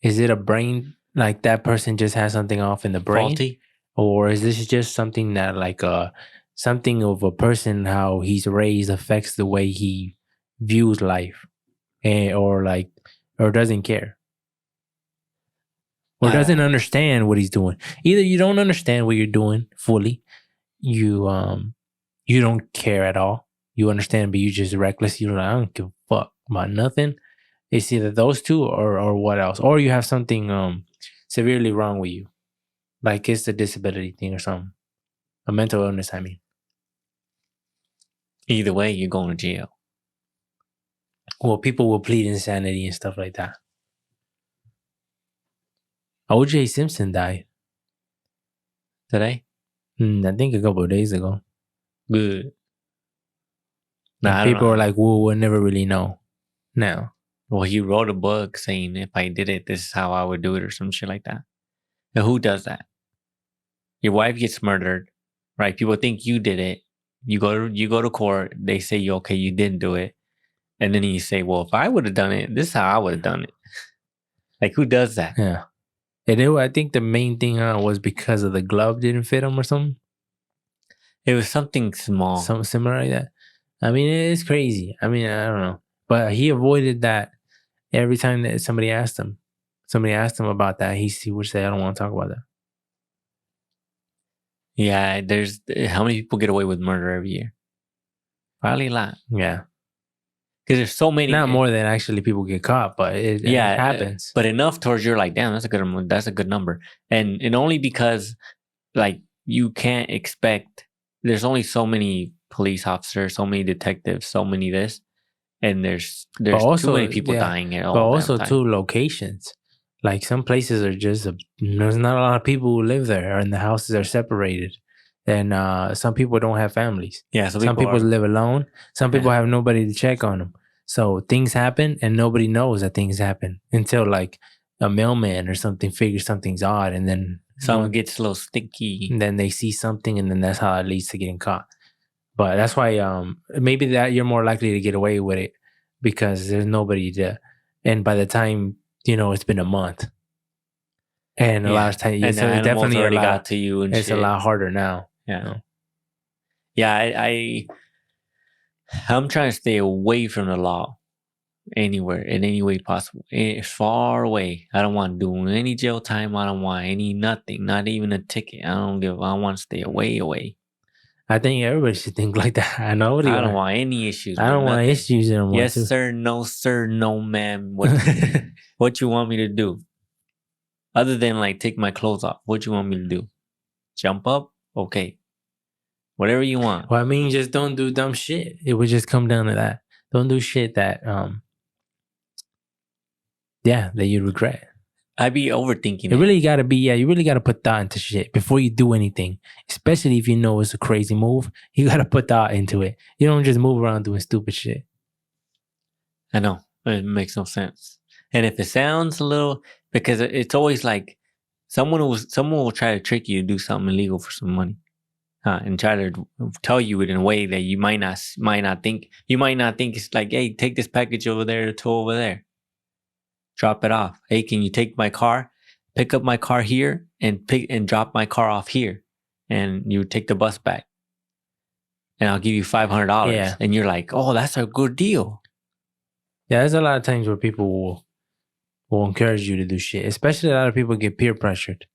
Is it a brain, like that person just has something off in the brain? Faulty? Or is this just something that like something of a person, how he's raised affects the way he views life, or doesn't care, or doesn't understand what he's doing? Either you don't understand what you're doing fully, you don't care at all. You understand, but you just reckless. You're like, I don't give a fuck about nothing. It's either those two or what else, or you have something severely wrong with you, like it's a disability thing or something, a mental illness. I mean, either way, you're going to jail. Well, people will plead insanity and stuff like that. O.J. Simpson died Today? I think a couple of days ago. Good. Nah, people are like, well, we'll never really know now. Well, he wrote a book saying if I did it, this is how I would do it, or some shit like that. And who does that? Your wife gets murdered, right? People think you did it. You go to court. They say you okay, you didn't do it, and then you say, well, if I would have done it, this is how I would have done it. Like, who does that? Yeah. And I think the main thing was because of the glove didn't fit him or something. It was something small. Something similar like that. I mean, it's crazy. I mean, I don't know. But he avoided that every time that somebody asked him about that. He would say, I don't want to talk about that. Yeah, there's how many people get away with murder every year? Probably a lot. Yeah. Because there's so many. Not more than actually people get caught, but it happens. But enough towards you're like, damn, that's a good number. And only because like you can't expect, there's only so many police officers, so many detectives, so many this, and there's also, too many people dying here. But also two locations. Like some places are just there's not a lot of people who live there, and the houses are separated. And some people don't have families. Yeah, so some people live alone. Some people have nobody to check on them. So things happen, and nobody knows that things happen until like a mailman or something figures something's odd, and then someone gets a little stinky. And then they see something, and then that's how it leads to getting caught. But that's why maybe that you're more likely to get away with it because there's nobody to. And by the time it's been a month, and a lot of times, and so it's definitely already got to you, and it's shit. A lot harder now. Yeah, yeah. I'm trying to stay away from the law, anywhere in any way possible, as far away. I don't want to do any jail time. I don't want nothing, not even a ticket. I want to stay away. I think everybody should think like that. I don't want any issues. I don't want issues anymore. Yes, sir. No, sir. No, ma'am. What you want me to do? Other than like take my clothes off, what you want me to do? Jump up? Okay. Whatever you want. Well, I mean, just don't do dumb shit. It would just come down to that. Don't do shit that that you regret. I be overthinking it. You really gotta put thought into shit before you do anything. Especially if you know it's a crazy move. You gotta put thought into it. You don't just move around doing stupid shit. I know. It makes no sense. And if it sounds a little, because it's always like someone will try to trick you to do something illegal for some money. And try to tell you it in a way that you might not think. You might not think it's like, hey, take this package over there to over there. Drop it off. Hey, can you take my car? Pick up my car here and drop my car off here, and you take the bus back. And I'll give you $500. Yeah. And you're like, oh, that's a good deal. Yeah, there's a lot of times where people will will encourage you to do shit. Especially a lot of people get peer pressured.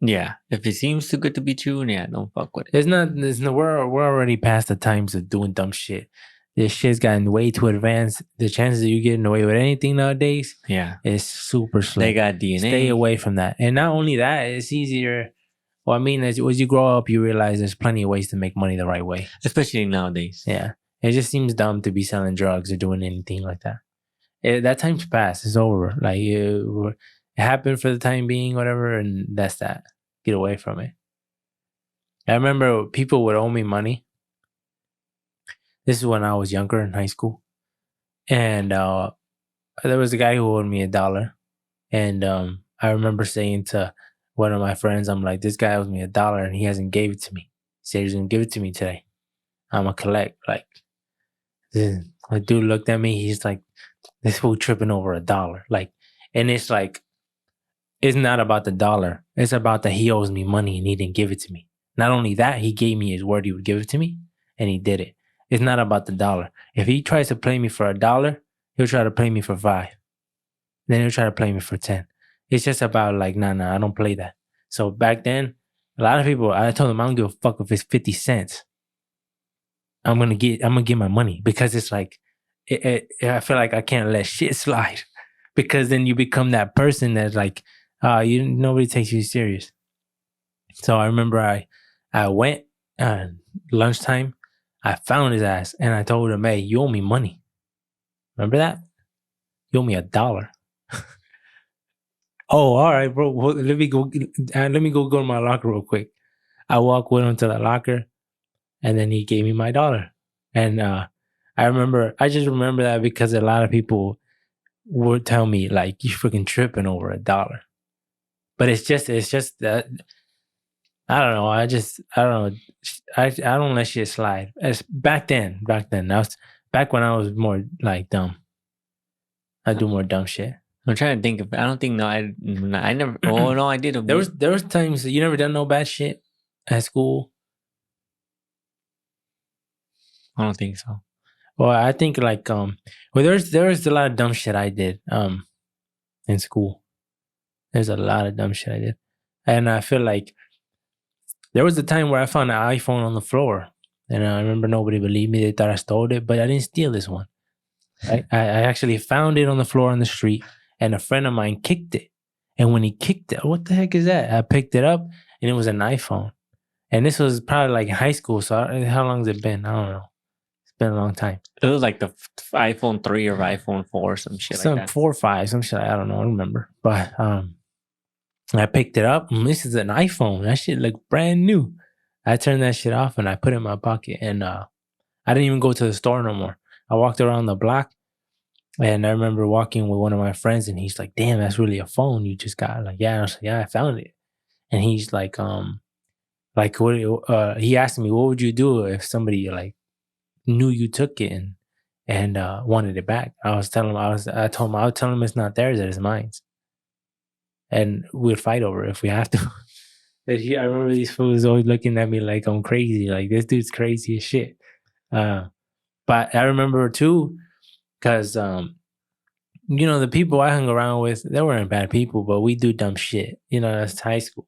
Yeah. If it seems too good to be true, yeah, don't fuck with it. We're already past the times of doing dumb shit. This shit's gotten way too advanced. The chances of you getting away with anything nowadays is super slim. They got DNA. Stay away from that. And not only that, it's easier. Well, I mean, as you grow up, you realize there's plenty of ways to make money the right way. Especially nowadays. Yeah. It just seems dumb to be selling drugs or doing anything like that. That time's passed. It's over. Like, it happened for the time being, whatever, and that's that. Get away from it. I remember people would owe me money. This is when I was younger in high school. And there was a guy who owed me $1. And I remember saying to one of my friends, I'm like, this guy owes me $1 and he hasn't gave it to me. He said he's going to give it to me today. I'm going to collect. Like, the dude looked at me. He's like, this fool tripping over $1. Like, and it's like, it's not about the dollar. It's about that he owes me money and he didn't give it to me. Not only that, he gave me his word he would give it to me and he did it. It's not about the dollar. If he tries to play me for $1, he'll try to play me for 5. Then he'll try to play me for 10. It's just about like, nah, I don't play that. So back then, a lot of people, I told them I don't give a fuck if it's 50 cents. I'm gonna get my money because it's like, I feel like I can't let shit slide because then you become that person that's like, nobody takes you serious. So I remember I went lunchtime. I found his ass and I told him, hey, you owe me money. Remember that? You owe me $1. Oh, all right, bro. Well, let me go to my locker real quick. I walked with him to the locker and then he gave me my $1. And I just remember that because a lot of people would tell me like, you freaking tripping over $1. But it's just that, I don't know. I don't know. I don't let shit slide. As back then, back when I was more like dumb. I do more dumb shit. I'm trying to think of. I don't think I never. Oh no, I did. There was times that you never done no bad shit at school. I don't think so. Well, I think like there was a lot of dumb shit I did in school. There's a lot of dumb shit I did, and I feel like. There was a time where I found an iPhone on the floor, and I remember nobody believed me. They thought I stole it, but I didn't steal this one. I actually found it on the floor on the street, and a friend of mine kicked it. And when he kicked it, what the heck is that? I picked it up, and it was an iPhone. And this was probably like in high school, so how long has it been? I don't know. It's been a long time. It was like the iPhone 3 or iPhone 4 or some shit like that. 4 or 5, some shit. I don't know. I don't remember. But I picked it up. And this is an iPhone. That shit looked brand new. I turned that shit off and I put it in my pocket. And I didn't even go to the store no more. I walked around the block. And I remember walking with one of my friends. And he's like, damn, that's really a phone you just got. Like, yeah. I was like, yeah, I found it. And he's like, what? He asked me, what would you do if somebody like knew you took it and wanted it back? I told him I would tell him it's not theirs, that it's mine. And we'd fight over it if we have to. I remember these fools always looking at me like I'm crazy. Like, this dude's crazy as shit. But I remember too, because, the people I hung around with, they weren't bad people, but we do dumb shit. That's high school.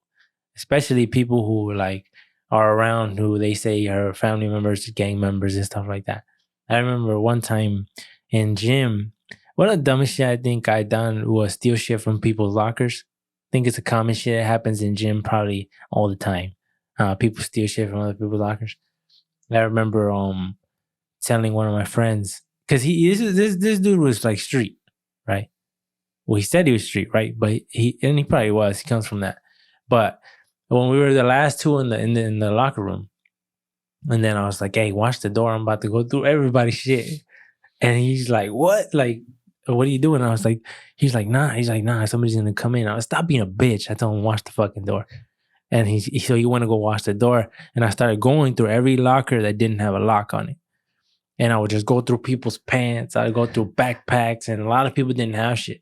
Especially people who like are around who they say are family members, gang members and stuff like that. I remember one time in gym, one of the dumbest shit I think I done was steal shit from people's lockers. I think it's a common shit that happens in gym probably all the time. People steal shit from other people's lockers. I remember telling one of my friends, because this dude was like street, right? Well, he said he was street, right? But he probably was. He comes from that. But when we were the last two in the locker room, and then I was like, hey, watch the door. I'm about to go through everybody's shit. And he's like, what? Like, what are you doing? I was like, he's like, nah, somebody's going to come in. I was, stop being a bitch. I told him, watch the fucking door. And so he went to go watch the door. And I started going through every locker that didn't have a lock on it. And I would just go through people's pants. I'd go through backpacks. And a lot of people didn't have shit.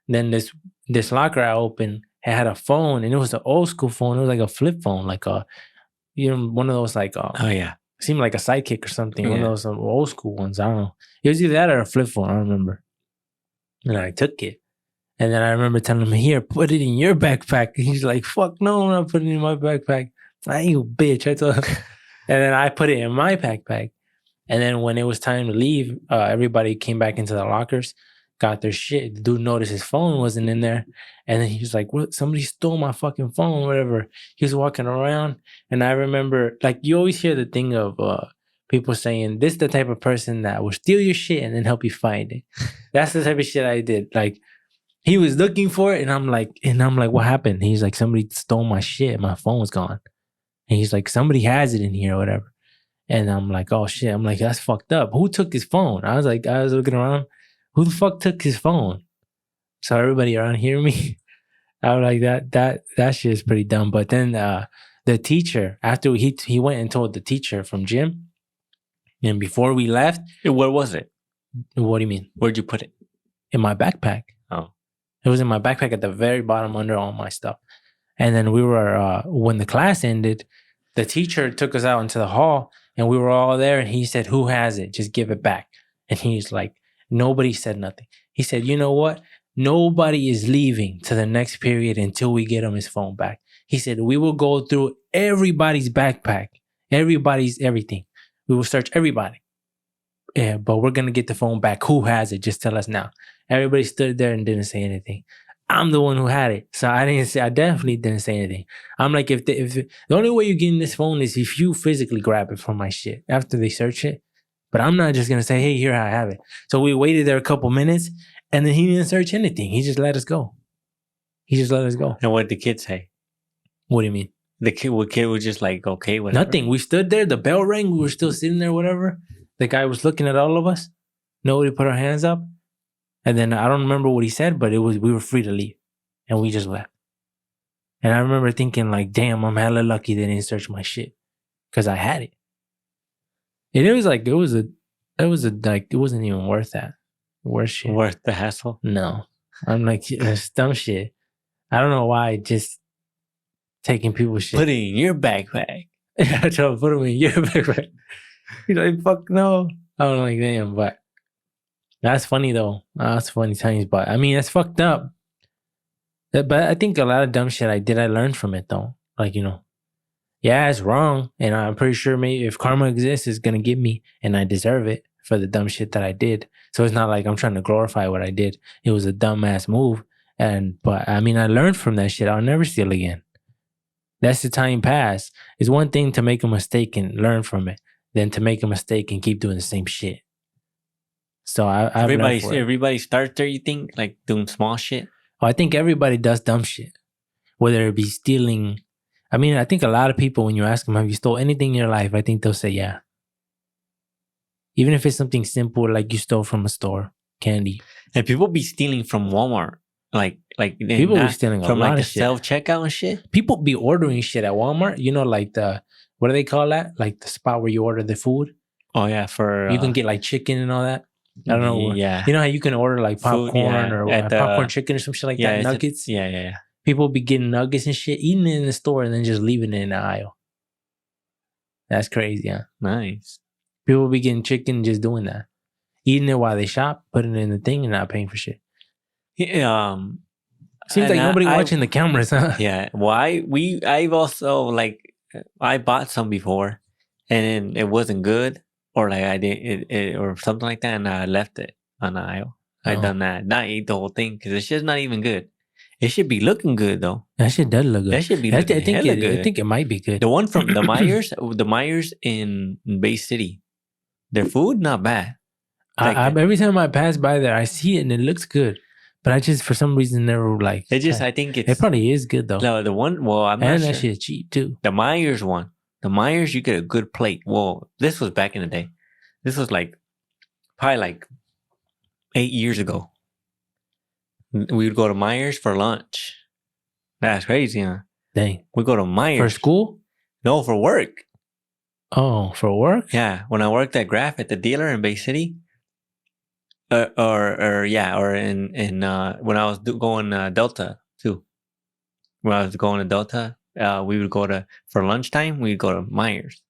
And then this locker I opened had a phone. And it was an old school phone. It was like a flip phone. Like one of those like, oh yeah, seemed like a Sidekick or something. Yeah. One of those old school ones. I don't know. It was either that or a flip phone. I don't remember. And I took it. And then I remember telling him, here, put it in your backpack. And he's like, fuck no, I'm not putting it in my backpack. You bitch. I told him. And then I put it in my backpack. And then when it was time to leave, everybody came back into the lockers, got their shit. The dude noticed his phone wasn't in there. And then he was like, what? Somebody stole my fucking phone, whatever. He was walking around. And I remember, like, you always hear the thing of people saying, this is the type of person that will steal your shit and then help you find it. That's the type of shit I did. Like, he was looking for it, and I'm like, what happened? He's like, somebody stole my shit. My phone was gone. And he's like, somebody has it in here or whatever. And I'm like, oh shit. I'm like, that's fucked up. Who took his phone? I was looking around. Who the fuck took his phone? So everybody around hear me. I was like, that shit is pretty dumb. But then the teacher, after he went and told the teacher from gym, and before we left. Where was it? What do you mean? Where'd you put it? In my backpack. Oh. It was in my backpack at the very bottom under all my stuff. And then we were, when the class ended, the teacher took us out into the hall and we were all there. And he said, who has it? Just give it back. And he's like, nobody said nothing. He said, you know what? Nobody is leaving to the next period until we get him his phone back. He said, we will go through everybody's backpack, everybody's everything. We will search everybody. Yeah, but we're going to get the phone back. Who has it? Just tell us now. Everybody stood there and didn't say anything. I'm the one who had it. So I definitely didn't say anything. I'm like, if the only way you're getting this phone is if you physically grab it from my shit after they search it. But I'm not just going to say, hey, here, I have it. So we waited there a couple minutes and then he didn't search anything. He just let us go. And what did the kid say? What do you mean? The kid was just like, okay, whatever. Nothing. We stood there. The bell rang. We were still sitting there, whatever. The guy was looking at all of us. Nobody put our hands up. And then I don't remember what he said, but we were free to leave. And we just left. And I remember thinking like, damn, I'm hella lucky they didn't search my shit. Because I had it. And it was like, it wasn't even worth that. Worth shit. Worth the hassle? No. I'm like, it's dumb shit. I don't know why just taking people's shit. Put it in your backpack. I try to put them in your backpack. He's like, fuck no. I'm like, damn, but that's funny though. That's funny times, but I mean, that's fucked up. But I think a lot of dumb shit I learned from it though. Like, yeah, it's wrong. And I'm pretty sure maybe if karma exists, it's going to get me and I deserve it for the dumb shit that I did. So it's not like I'm trying to glorify what I did. It was a dumbass move. But I mean, I learned from that shit. I'll never steal again. That's the time pass. It's one thing to make a mistake and learn from it, than to make a mistake and keep doing the same shit. So everybody starts there, you think? Like doing small shit? I think everybody does dumb shit. Whether it be stealing. I mean, I think a lot of people, when you ask them, have you stole anything in your life? I think they'll say, yeah. Even if it's something simple, like you stole from a store, candy. And people be stealing from Walmart. Like people be stealing from lot like of the shit. self-checkout and shit. People be ordering shit at Walmart. Like what do they call that? Like the spot where you order the food. Oh yeah, you can get like chicken and all that. I don't know. Yeah. You know how you can order like popcorn or popcorn chicken or some shit like that? Nuggets. Yeah. People be getting nuggets and shit, eating it in the store and then just leaving it in the aisle. That's crazy, huh? Nice. People be getting chicken and just doing that. Eating it while they shop, putting it in the thing and not paying for shit. Yeah, seems like nobody watching the cameras, huh? Yeah. I've also I bought some before and then it wasn't good or like I did or something like that and I left it on the aisle. I done that. Not ate the whole thing because it's just not even good. It should be looking good though. That shit does look good. That should be looking hella good. I think it might be good. The one from the Myers in Bay City, their food not bad. Every time I pass by there, I see it and it looks good. But I just, for some reason, never like. I think it probably is good though. No, the one, well, I'm not sure. And that shit's cheap too. The Myers one. The Myers, you get a good plate. Well, this was back in the day. This was probably 8 years ago. We would go to Myers for lunch. That's crazy, huh? Dang. We go to Myers. For school? No, for work. Oh, for work? Yeah. When I worked at Graph at the dealer in Bay City. Or in when I was going Delta too. When I was going to Delta, we would go for lunchtime. We'd go to Myers,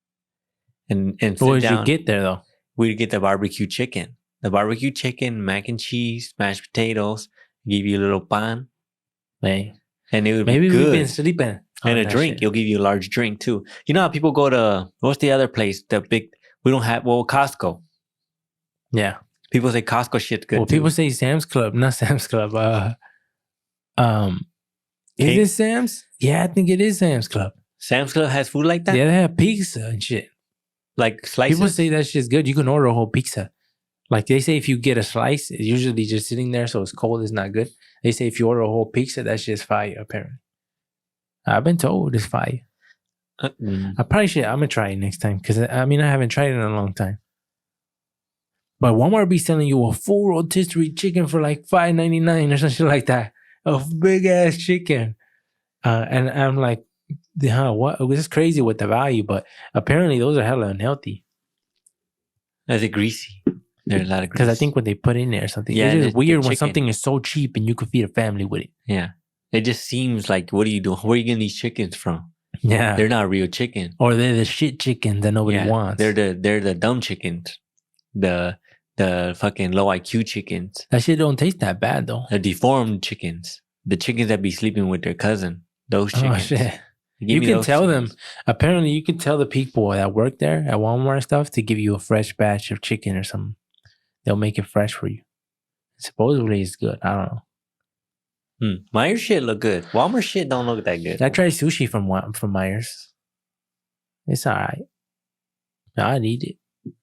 and sit what did down. You get there though? We'd get the barbecue chicken. the barbecue chicken, mac and cheese, mashed potatoes, give you a little pan, Hey, and it would maybe be good. we've been sleeping. And on a that drink. shit. It'll give you a large drink too. You know how people go to, what's the other place? The big, we don't have, Costco. Yeah. People say Costco shit's good Well, too. people say Sam's Club, not Sam's Club. Is Cake? it Sam's? Yeah, I think it is Sam's Club. Sam's Club has food like that? Yeah, they have pizza and shit. Like slices? People say that shit's good. You can order a whole pizza. Like they say if you get a slice, it's usually just sitting there, so it's cold, it's not good. They say if you order a whole pizza, that shit's fire, apparently. I've been told it's fire. I probably should. I'm gonna try it next time because I haven't tried it in a long time. But Walmart be selling you a full rotisserie chicken for like $5.99 or something like that. A big ass chicken, and I'm like, what? It was crazy with the value, but apparently those are hella unhealthy. Is it greasy? There's a lot of grease. Because I think what they put in there or something. Yeah, It's just the weird when chicken. something is so cheap and you could feed a family with it. Yeah. It just seems like, what are you doing? Where are you getting these chickens from? Yeah. They're not real chicken. Or they're the shit chickens that nobody wants. They're the dumb chickens. The fucking low IQ chickens. That shit don't taste that bad though. The deformed chickens. The chickens that be sleeping with their cousin. Those chickens. Oh shit. Give You me can those tell chickens. them. Apparently you can tell the people that work there at Walmart and stuff to give you a fresh batch of chicken or something. They'll make it fresh for you. Supposedly it's good. I don't know. Myers shit look good. Walmart shit don't look that good. I tried sushi from Myers. It's alright. I'd eat it.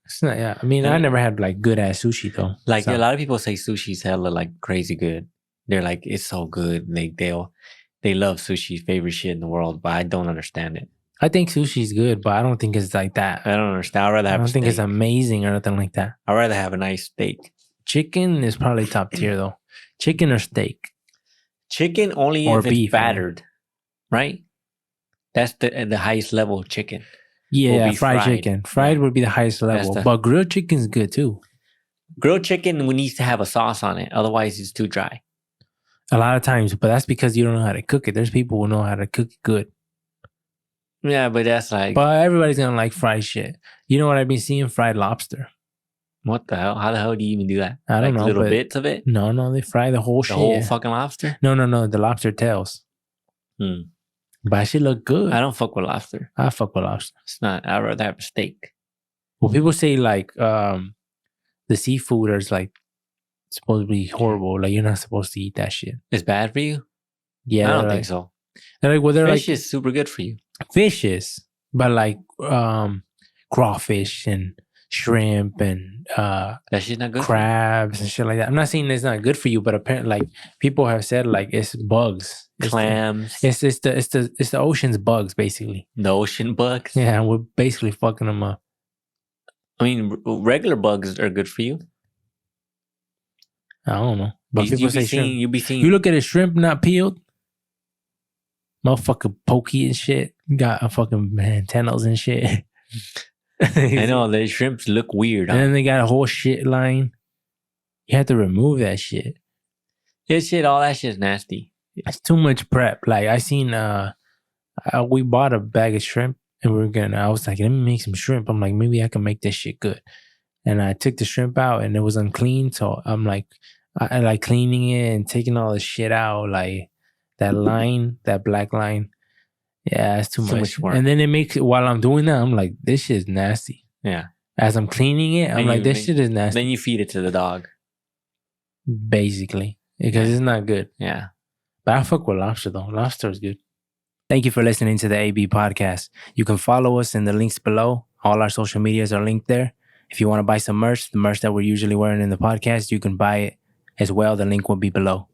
It's not. Yeah. I mean, I never had like good ass sushi though. Like So- a lot of people say sushi's hella like crazy good. They're like, it's so good. They love sushi, favorite shit in the world, but I don't understand it. I think sushi's good, but I don't think it's like that. I don't understand. I'd rather I have don't a think it's steak. amazing or nothing like that. I'd rather have a nice steak. Chicken is probably top tier though. Chicken or steak. Chicken only Or if beef, it's battered, right? That's the highest level of chicken. Yeah, be fried fried. chicken. Fried would be the highest level, the- but grilled chicken's good too. Grilled chicken needs to have a sauce on it. Otherwise, it's too dry. A lot of times, but that's because you don't know how to cook it. There's people who know how to cook it good, Yeah, but that's like, but everybody's gonna like fried shit. You know what I've been seeing? Fried lobster. what the hell? How the hell do you even do that? I don't Like know, little but- bits of it? No, they fry the whole The shit. whole fucking lobster? No, the lobster tails. Hmm. But that shit look good. I don't fuck with lobster. I fuck with lobster. It's not. I'd rather have a steak. Well, people say like the seafood is like supposed to be horrible. Like you're not supposed to eat that shit. It's bad for you? Yeah, I don't they're think like, so. They're like, well, they're Fish like is super good for you. fishes, but like crawfish and shrimp and That shit's not good for you. crabs and shit like that. I'm not saying it's not good for you, but apparently, like people have said, like it's bugs. It's Clams, it's the ocean's bugs, basically. the ocean bugs. Yeah, we're basically fucking them up. I mean, regular bugs are good for you. I don't know, but you people say be shrimp. seeing, you be seeing. You look at a shrimp not peeled, motherfucker pokey and shit. Got a fucking antennas and shit. I know the shrimps look weird. And Huh? then they got a whole shit line. You have to remove that shit. All that shit's nasty. It's too much prep. Like I seen, we bought a bag of shrimp and I was like, let me make some shrimp. I'm like, maybe I can make this shit good. And I took the shrimp out and it was unclean. So I'm like, I like cleaning it and taking all the shit out. Like that line, that black line. Yeah, it's too much work. And then it makes it, while I'm doing that, I'm like, this shit's nasty. Yeah. As I'm cleaning it, I'm Then like, you- this shit is nasty. Then you feed it to the dog. Basically. Because it's not good. Yeah. But I fuck with lobster though. Lobster is good. Thank you for listening to the AB podcast. You can follow us in the links below. All our social medias are linked there. If you want to buy some merch, the merch that we're usually wearing in the podcast, you can buy it as well. The link will be below.